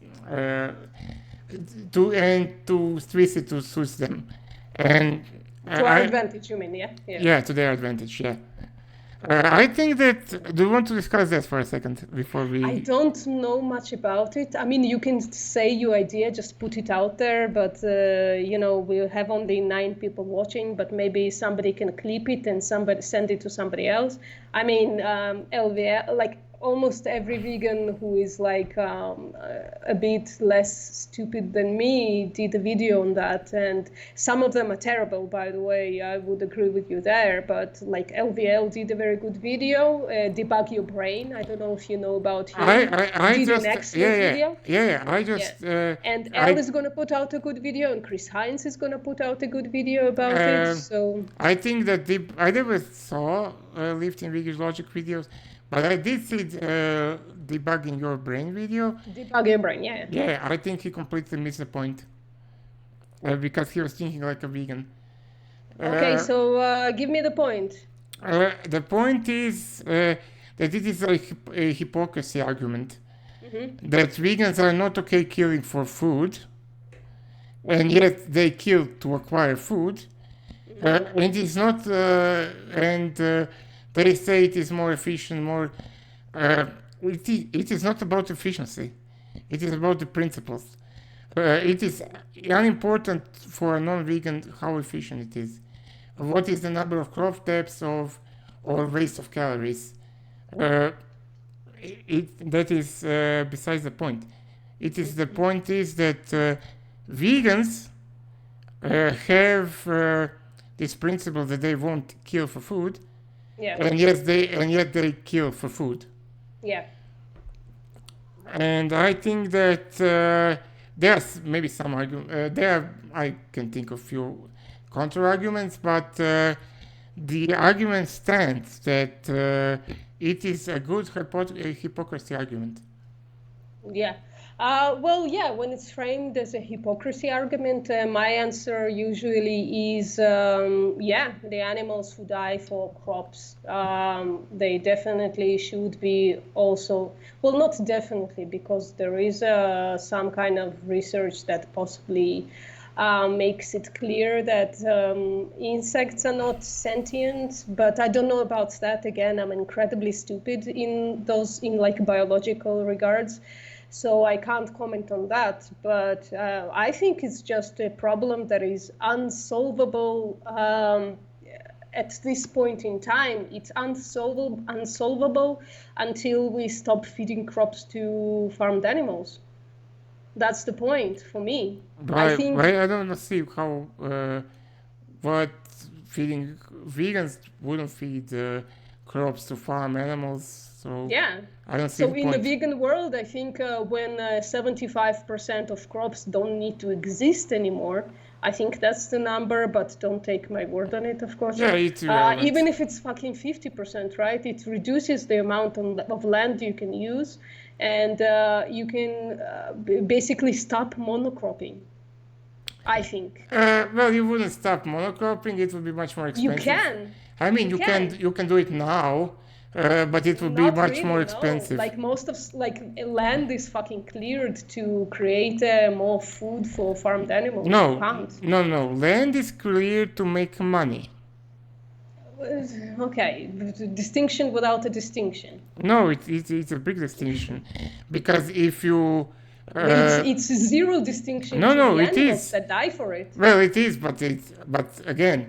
to twist it to suit them, and To our I advantage, you mean? Yeah. Yeah. yeah, to their advantage, yeah. I think that, do you want to discuss that for a second before I we? don't know much about it. I mean, you can say your idea, just put it out there, but you know, we'll have only 9 people watching, but maybe somebody can clip it and somebody send it to somebody else. I mean, LVL, like almost every vegan who is like a bit less stupid than me did a video on that, and some of them are terrible, by the way. I would agree with you there, but like LVL did a very good video, Debug Your Brain. I don't know if you know about him. I Did an just, excellent video. I Yeah. just, And Elle I, is going to put out a good video, and Chris Hines is going to put out a good video about it. um, So I think that I never saw lifting vegan logic videos, but I did see debugging your brain video. Debug Your Brain, yeah. Yeah, I think he completely missed the point because he was thinking like a vegan. Okay, Uh, so give me the point. the point is that it is a hypocrisy argument that vegans are not okay killing for food, and yet they kill to acquire food. And it's not, and they say it is more efficient, more. It is not about efficiency. It is about the principles. It is unimportant for a non-vegan how efficient it is. What is the number of crop depths of or waste of calories? Uh, that is besides the point. It is the point is that vegans have this principle that they won't kill for food, Yeah, and yet they kill for food. yeah. And I think that there's maybe some argument. I can think of few counter arguments, but the argument stands that it is a good hypocrisy argument. Yeah. Well, yeah, when it's framed as a hypocrisy argument, my answer usually is yeah, the animals who die for crops, they definitely should be also, well, not definitely, because there is some kind of research that possibly makes it clear that insects are not sentient, but I don't know about that. Again, I'm incredibly stupid in like biological regards. So I can't comment on that, but I think it's just a problem that is unsolvable at this point in time. It's unsolvable until we stop feeding crops to farmed animals. That's the point for me. I think, I don't see how what feeding vegans wouldn't feed crops to farm animals. So yeah. I don't see So the in the point. vegan world, I think when 75% of crops don't need to exist anymore, I think that's the number, but don't take my word on it, of course. Yeah, it's irrelevant. Even if it's fucking 50%, right? It reduces the amount of land you can use, and you can basically stop monocropping, I think. Well, you wouldn't stop monocropping. It would be much more You expensive. can. I mean, You you can do it now, but it would be Not much really, more no. expensive. Like most of land is fucking cleared to create more food for farmed animals. You No, can't. no. Land is cleared to make money. Okay, distinction without a distinction. No, it's a big distinction, because if you It's zero distinction no, to no, the it animals is. that die for it. Well, it is, but again,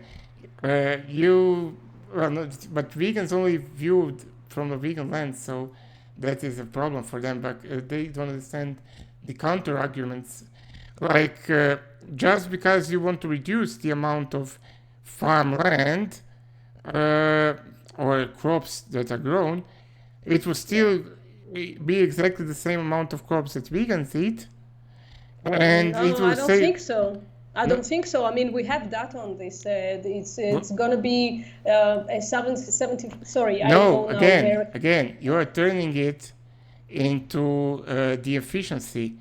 you well, no, but vegans only viewed from a vegan lens, so that is a problem for them. But they don't understand the counter arguments, like just because you want to reduce the amount of farmland uh, or crops that are grown, it will still be exactly the same amount of crops that vegans eat, and it No, will I don't say think so. I no. don't think so. I mean, we have data on this. It's gonna be a 70. Sorry, I No, go now there. again, you are turning it into the efficiency.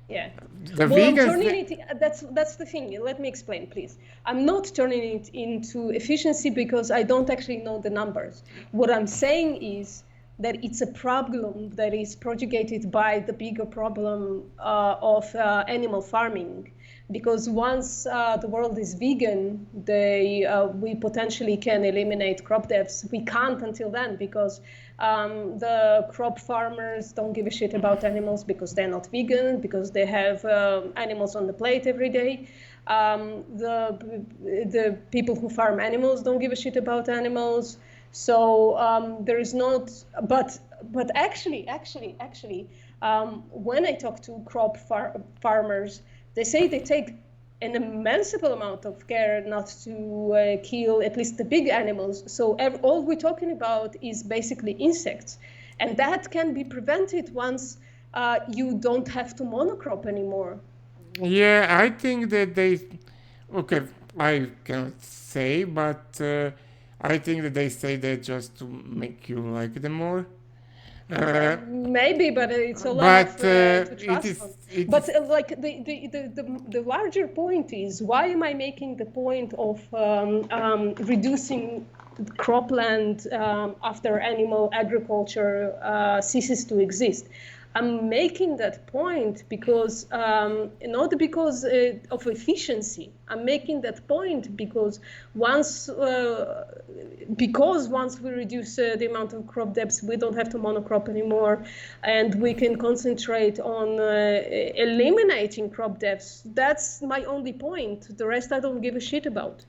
Yeah. The Well, I'm vegans, turning it. That's the thing. Let me explain, please. I'm not turning it into efficiency because I don't actually know the numbers. What I'm saying is that it's a problem that is propagated by the bigger problem of animal farming. Because once the world is vegan, we potentially can eliminate crop deaths. We can't until then because the crop farmers don't give a shit about animals because they're not vegan, because they have animals on the plate every day. The people who farm animals don't give a shit about animals. So there is not, but actually, when I talk to crop farmers, they say they take an immense amount of care not to kill at least the big animals. So all we're talking about is basically insects. And that can be prevented once you don't have to monocrop anymore. yeah, I think that okay, I cannot say, but I think that they say that just to make you like them more. Maybe, but it's all I have But to trust on. But like the larger point is, why am I making the point of reducing cropland after animal agriculture ceases to exist? I'm making that point because not because of efficiency. I'm making that point because once we reduce the amount of crop depths, we don't have to monocrop anymore, and we can concentrate on eliminating crop depths. That's my only point. The rest I don't give a shit about.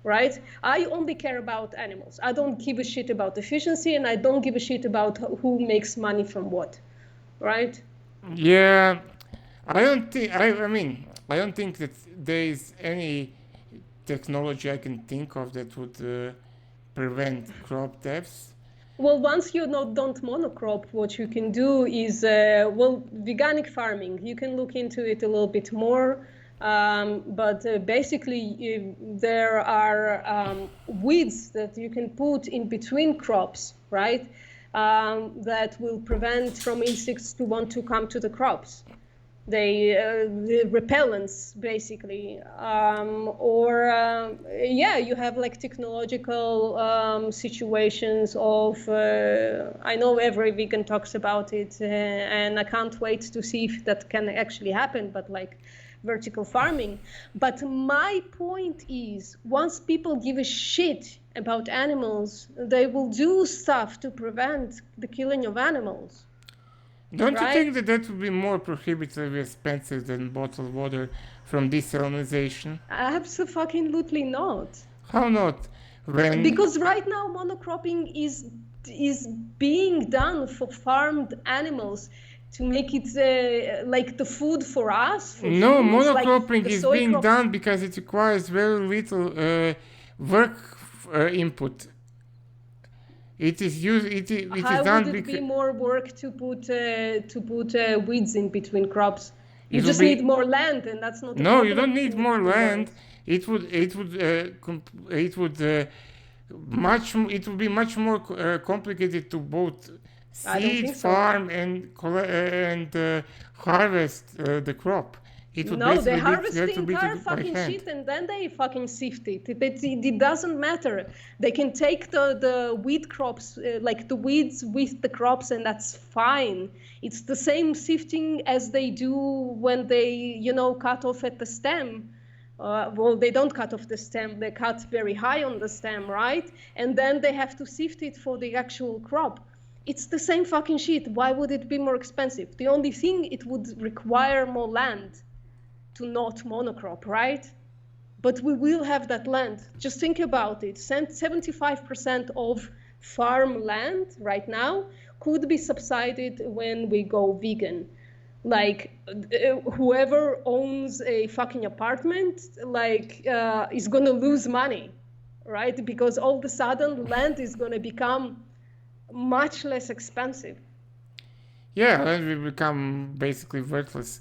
Right? I only care about animals. I don't give a shit about efficiency, and I don't give a shit about who makes money from what. Right? yeah, I don't think. I mean, I don't think that there is any technology I can think of that would prevent crop deaths. Well, once you don't monocrop, what you can do is, veganic farming. You can look into it a little bit more. But basically, there are weeds that you can put in between crops, right? That will prevent from insects to want to come to the crops. The repellents, basically. You have like technological situations of, I know every vegan talks about it, and I can't wait to see if that can actually happen, but like vertical farming. But my point is, once people give a shit about animals, they will do stuff to prevent the killing of animals. Don't you Right? think that that would be more prohibitively expensive than bottled water from desalinization? Absolutely not. How not? When Because right now monocropping is being done for farmed animals to make it like the food for us, for no, humans, like monocropping the is soy being crop. done because it requires very little work input. It is used. It is How done would it be because more work to put weeds in between crops? You it will just need be. more land, and that's not a No, you problem don't if you need need more more land. land. It would be much more complicated to both I don't seed, think so. farm, and harvest the crop. It would No, they basically be harvest have the to be entire by fucking hand. shit and then they fucking sift it. It doesn't matter. They can take the wheat crops, like the weeds with the crops, and that's fine. It's the same sifting as they do when they, cut off at the stem. Well, they don't cut off the stem, they cut very high on the stem, right? And then they have to sift it for the actual crop. It's the same fucking shit. Why would it be more expensive? The only thing, it would require more land to not monocrop, right? But we will have that land. Just think about it. 75% of farmland right now could be subsidized when we go vegan. Like whoever owns a fucking apartment, like is gonna lose money, right? Because all of a sudden land is gonna become much less expensive. Yeah, land will become basically worthless.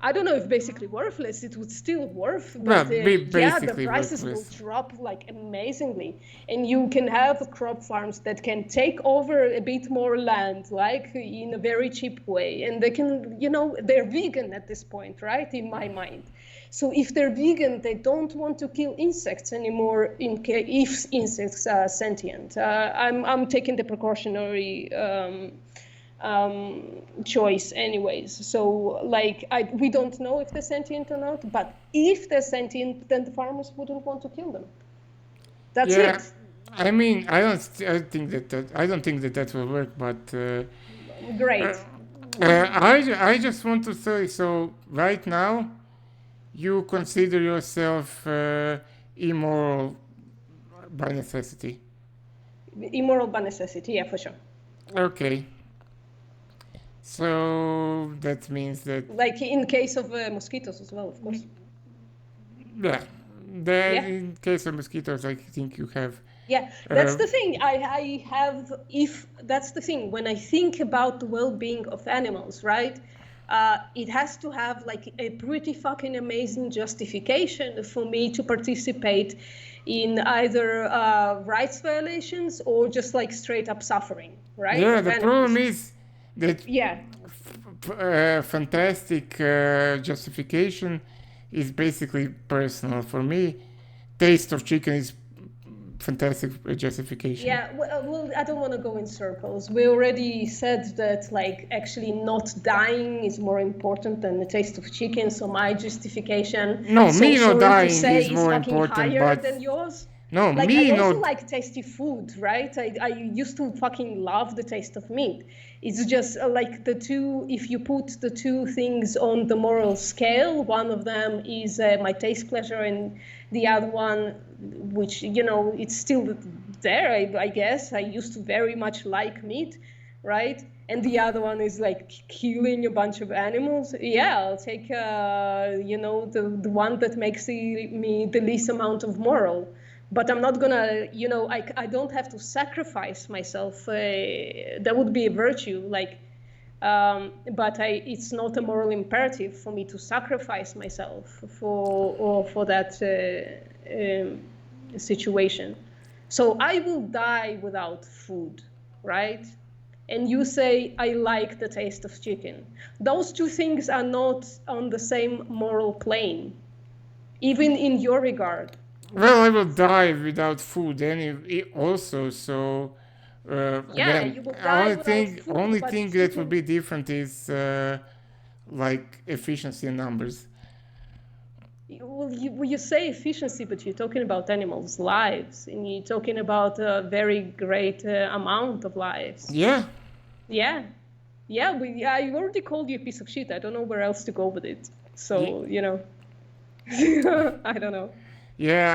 I don't know if basically worthless, it would still worth, Well, but yeah, the basically prices worthless. will drop like amazingly. And you can have crop farms that can take over a bit more land, like in a very cheap way. And they can, you know, they're vegan at this point, right? In my mind. So if they're vegan, they don't want to kill insects anymore if insects are sentient. I'm taking the precautionary choice anyways. So like we don't know if they're sentient or not, but if they're sentient, then the farmers wouldn't want to kill them. That's Yeah, it. I mean, I think that will work, but Great. I just want to say, so right now you consider yourself immoral by necessity. Immoral by necessity, yeah, for sure. Okay. So that means that, Like in case of mosquitoes as well, of course. yeah, Yeah. in case of mosquitoes, I think you have. Yeah, that's the thing. I have, if that's the thing, when I think about the well-being of animals, right? It has to have like a pretty fucking amazing justification for me to participate in either rights violations or just like straight up suffering, right? Yeah, Of the animals. problem is that Yeah. fantastic justification is basically personal. For me, taste of chicken is fantastic justification. Yeah, well, I don't want to go in circles. We already said that, like, actually not dying is more important than the taste of chicken. So my justification, No, so me not sorry to dying say, is more fucking important, higher but than yours. no, Like, me I also not. like tasty food, right? I used to fucking love the taste of meat. It's just like the two, if you put the two things on the moral scale, one of them is my taste pleasure, and the other one, which, you know, it's still there, I guess. I used to very much like meat, right? And the other one is like killing a bunch of animals. Yeah, I'll take, you know, the one that makes me the least amount of moral. But I'm not gonna, you know, I don't have to sacrifice myself. That would be a virtue, like, but it's not a moral imperative for me to sacrifice myself for that situation. So I will die without food, right? And you say, I like the taste of chicken. Those two things are not on the same moral plane, even in your regard. Well, I will die without food also. So Yeah, again, you will die without food, only but thing that will chicken. be different is like efficiency and numbers. Well, you say efficiency, but you're talking about animals' lives, and you're talking about a very great amount of lives. Yeah. Yeah, yeah. I already called you a piece of shit. I don't know where else to go with it. So, you know, I don't know. Yeah,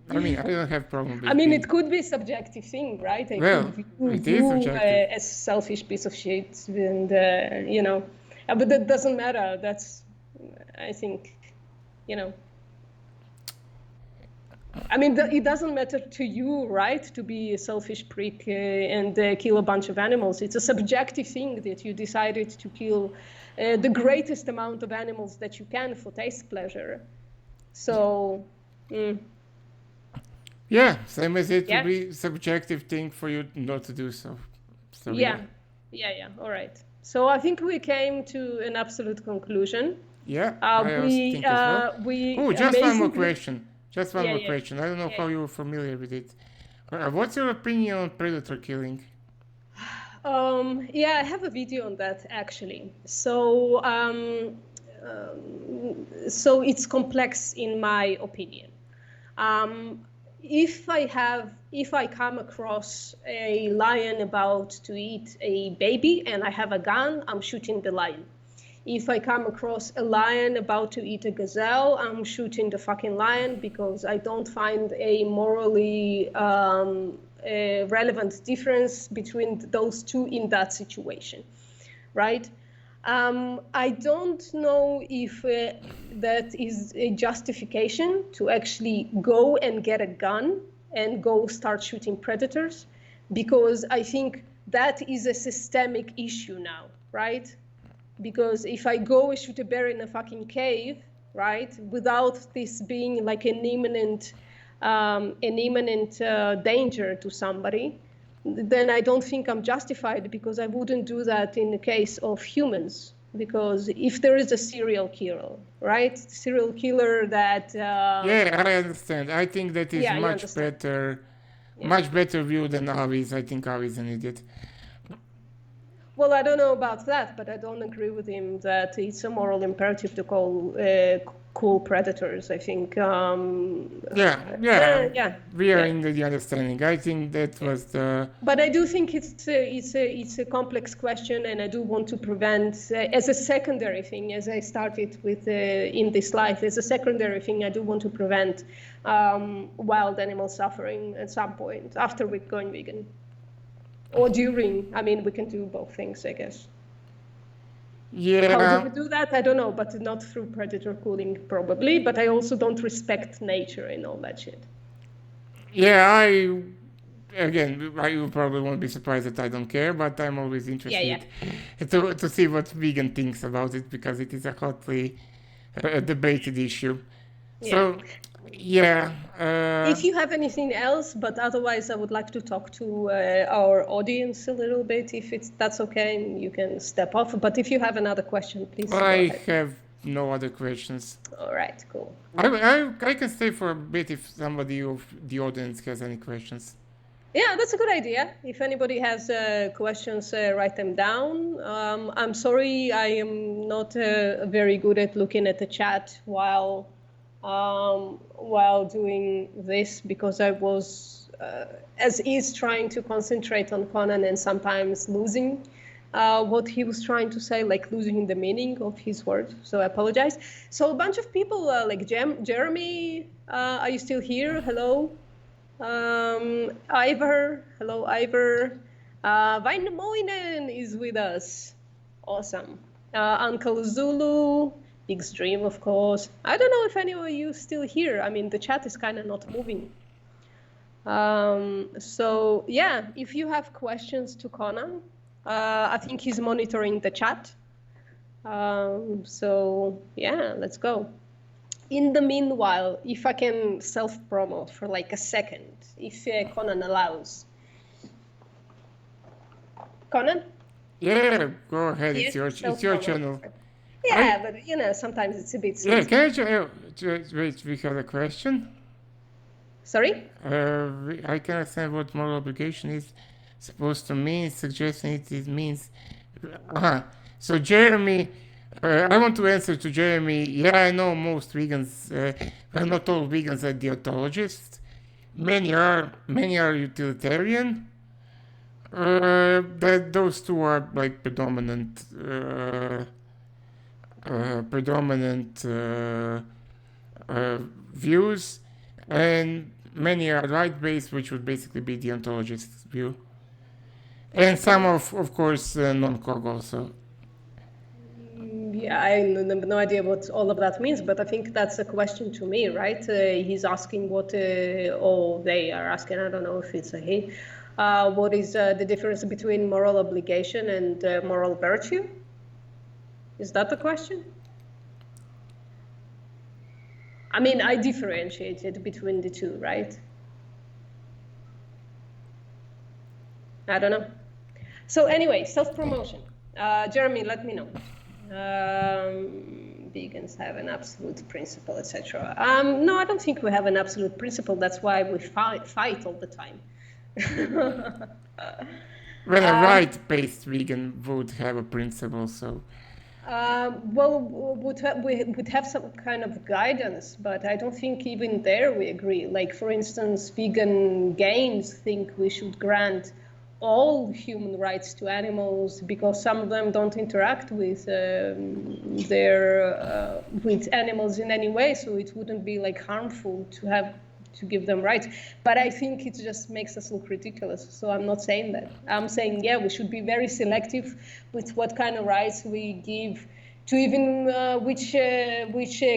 I mean, I don't have problem with I mean, being. it could be a subjective thing, right? I Well, could view it is you subjective. as selfish piece of shit, and you know, but that doesn't matter. That's, I think, you know. I mean, it doesn't matter to you, right, to be a selfish prick and kill a bunch of animals. It's a subjective thing that you decided to kill the greatest amount of animals that you can for taste pleasure. So, Yeah, same as it yeah, will be subjective thing for you not to do so. So yeah, yeah. All right. So I think we came to an absolute conclusion. yeah, I also think as well. We Oh, just one more amazingly, question. Just one yeah, more yeah, question. I don't know yeah. how you're familiar with it. What's your opinion on predator killing? Yeah, I have a video on that actually. So so it's complex in my opinion. If I come across a lion about to eat a baby and I have a gun, I'm shooting the lion. If I come across a lion about to eat a gazelle, I'm shooting the fucking lion, because I don't find a morally relevant difference between those two in that situation, right? I don't know if that is a justification to actually go and get a gun and go start shooting predators, because I think that is a systemic issue now, right? Because if I go and shoot a bear in a fucking cave, right, without this being like an imminent danger to somebody, then I don't think I'm justified, because I wouldn't do that in the case of humans. Because if there is a serial killer, right, serial killer that Yeah, I understand. I think that is yeah, you much understand. better, Yeah. much better view than Avi's. I think Avi's an idiot. Well, I don't know about that, but I don't agree with him that it's a moral imperative to call cool predators. I think Yeah, yeah, we are yeah. in the understanding. I think that was the But I do think it's a complex question, and I do want to prevent, as a secondary thing, as I started with in this life, as a secondary thing, I do want to prevent wild animal suffering at some point after we're going vegan, or during. I mean, we can do both things, I guess. How do yeah. we do that? I don't know, but not through predator cooling, probably. But I also don't respect nature and all that shit. Yeah, you probably won't be surprised that I don't care, but I'm always Yeah, interested yeah. to see what vegan thinks about it, because it is a hotly debated issue. Yeah. So, yeah, If you have anything else, but otherwise I would like to talk to our audience a little bit. If that's okay, you can step off. But if you have another question, please go I ahead. have no other questions. All right, cool. I can stay for a bit if somebody of the audience has any questions. Yeah, that's a good idea. If anybody has questions, write them down. I'm sorry, I am not very good at looking at the chat while doing this, because I was, as is, trying to concentrate on Conan and sometimes losing what he was trying to say, like losing the meaning of his words. So I apologize. So a bunch of people like Jeremy, are you still here? Hello. Ivor, hello Ivor. Vainamoinen is with us. Awesome. Uncle Zulu, Big Stream, of course. I don't know if any of you still here. I mean, the chat is kind of not moving. So yeah, if you have questions to Conan, I think he's monitoring the chat. So yeah, let's go. In the meanwhile, if I can self-promote for like a second, if Conan allows. Conan? Yeah, go ahead. Yes, It's your channel. Yeah, but you know, sometimes it's a bit Yeah, sensitive. wait, we have a question. Sorry? I can understand what moral obligation is supposed to mean, suggesting it means. So Jeremy, I want to answer to Jeremy. Yeah, I know most vegans, well, not all vegans are deontologists. Many are utilitarian. Those two are like predominant views, and many are right-based, which would basically be the ontologist's view, and some of course non-cog also. Yeah, I have no idea what all of that means, but I think that's a question to me, right? He's asking what, or they are asking, I don't know if it's a he, what is the difference between moral obligation and moral virtue? Is that the question? I mean, I differentiated between the two, right? I don't know. So anyway, self-promotion. Jeremy, let me know. Vegans have an absolute principle, etc. No, I don't think we have an absolute principle. That's why we fight all the time. Well, a right-based vegan would have a principle, so. Well, we would have some kind of guidance, but I don't think even there we agree. Like, for instance, vegan games think we should grant all human rights to animals because some of them don't interact with with animals in any way, so it wouldn't be like harmful to give them rights. But I think it just makes us look ridiculous. So I'm not saying that. I'm saying, yeah, we should be very selective with what kind of rights we give to even which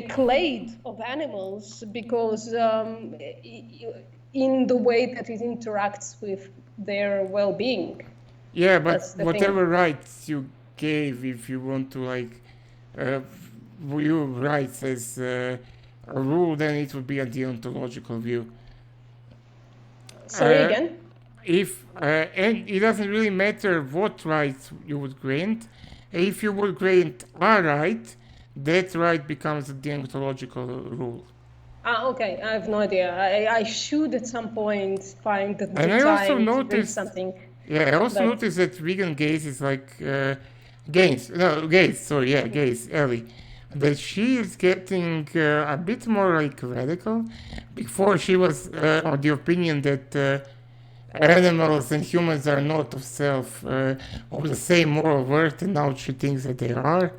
clade of animals, because in the way that it interacts with their well-being. Yeah, but That's the whatever thing. rights you gave, if you want to like view rights as a rule, then it would be a deontological view. Sorry Uh, again? and it doesn't really matter what rights you would grant. If you would grant a right, that right becomes a deontological rule. Okay, I have no idea. I should at some point find the And I also time to read noticed, something. yeah, I also But noticed that vegan gays is like gays, Ellie, that she is getting a bit more like radical. Before she was of the opinion that animals and humans are not of the same moral worth, and now she thinks that they are,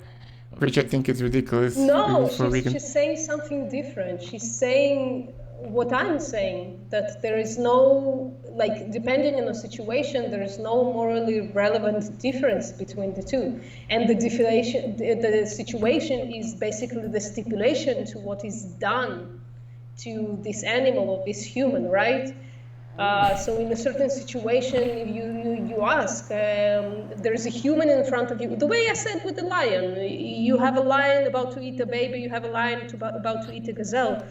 which I think is ridiculous even no, for vegan. she's saying something different. She's saying what I'm saying, that there is no, like, depending on the situation, there is no morally relevant difference between the two. And the situation is basically the stipulation to what is done to this animal or this human, right? So in a certain situation, if you ask, there's a human in front of you. The way I said with the lion, you have a lion about to eat a baby, you have a lion about to eat a gazelle.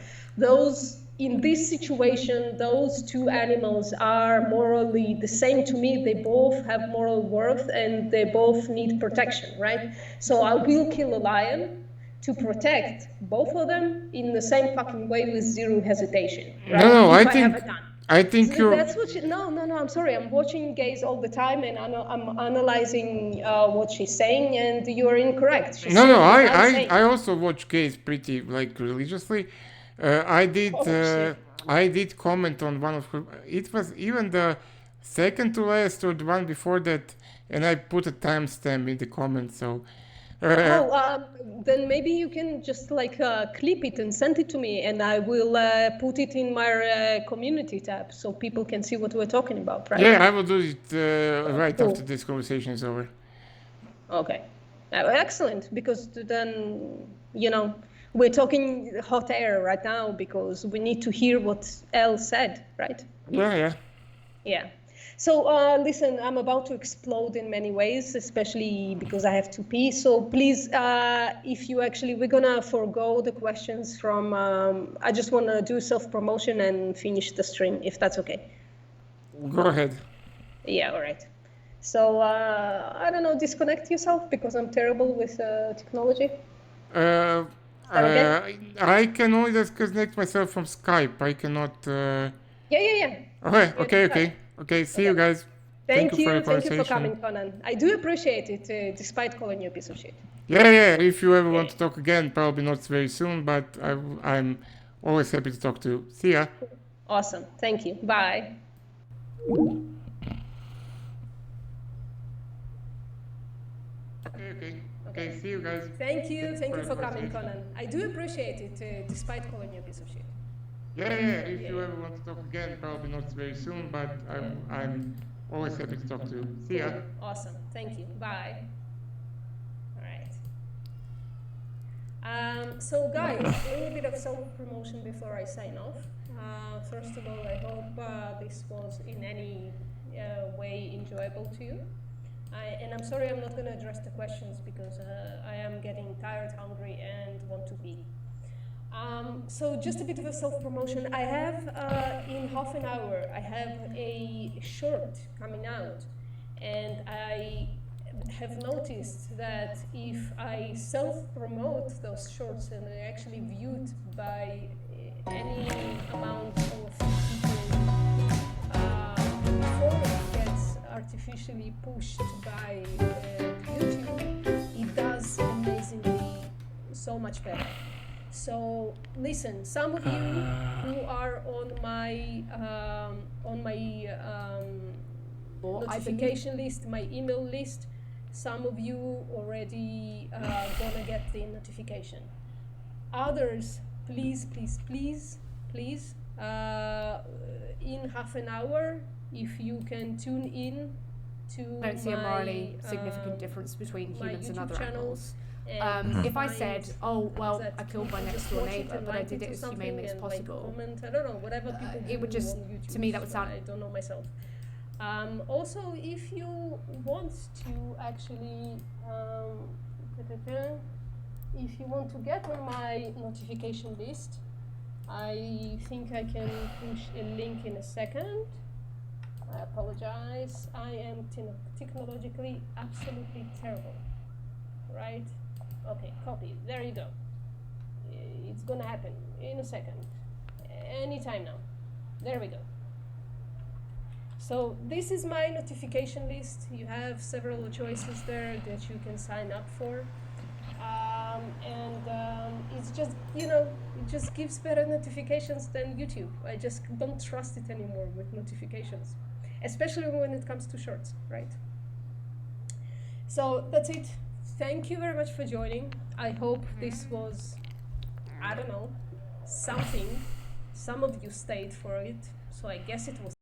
In this situation, those two animals are morally the same to me. They both have moral worth and they both need protection, right? So I will kill a lion to protect both of them in the same fucking way with zero hesitation, right? No, If I have a gun. I think So you're. that's what no, I'm sorry. I'm watching gays all the time and I'm analyzing what she's saying, and you're incorrect. She's No, saying no, what I'm saying. I also watch gays pretty like religiously. I did Oh, shit. I did comment on one of her. It was even the second to last or the one before that, and I put a timestamp in the comment. So uh, Then maybe you can just like clip it and send it to me, and I will put it in my community tab so people can see what we're talking about, right? yeah, I will do it right Cool. after this conversation is over. Okay. Excellent, because then, we're talking hot air right now because we need to hear what Elle said, right? Yeah. Yeah. So listen, I'm about to explode in many ways, especially because I have to pee. So please, we're gonna forego the questions from, I just wanna do self-promotion and finish the stream, if that's okay. Go ahead. Yeah, all right. So I don't know, disconnect yourself because I'm terrible with technology. Uh, Okay? I can only disconnect myself from Skype. I cannot. Yeah. Okay. See you guys. Thank you for the you. Thank you for conversation. coming, Conan. I do appreciate it, despite calling you a piece of shit. Yeah. If you ever want to talk again, probably not very soon, but I'm always happy to talk to you. See ya. Awesome. Thank you. Bye. Okay. See you guys. Thank you for coming, Conan. I do appreciate it, despite calling you a piece of shit. Yeah. If you ever want to talk again, probably not very soon, but I'm always happy to talk to you. See ya. Awesome. Thank you. Bye. All right. So guys, a little bit of self-promotion before I sign off. First of all, I hope this was in any way enjoyable to you. And I'm sorry I'm not going to address the questions because I am getting tired, hungry, and want to pee. So just a bit of a self-promotion. I have, in half an hour, I have a short coming out. And I have noticed that if I self-promote those shorts and they're actually viewed by any amount of people before it gets artificially pushed by YouTube, it does make so much better. So listen, some of you who are on my notification list, my email list, some of you already gonna get the notification. Others, please, in half an hour, if you can tune in to I don't see a morally significant difference between humans and other animals. If I said, oh, well, I killed my next door neighbour, but I did it as humanely as possible, I don't know, whatever people it would do just, on YouTube, to me, that would sound... I don't know myself. Also, if you want to actually, if you want to get on my notification list, I think I can push a link in a second. I apologize. I am technologically absolutely terrible. Right? Okay, copy. There you go. It's gonna happen in a second. Anytime now. There we go. So this is my notification list. You have several choices there that you can sign up for. It's just, it just gives better notifications than YouTube. I just don't trust it anymore with notifications, especially when it comes to shorts, right? So that's it. Thank you very much for joining. I hope this was, I don't know, something. Some of you stayed for it, so I guess it was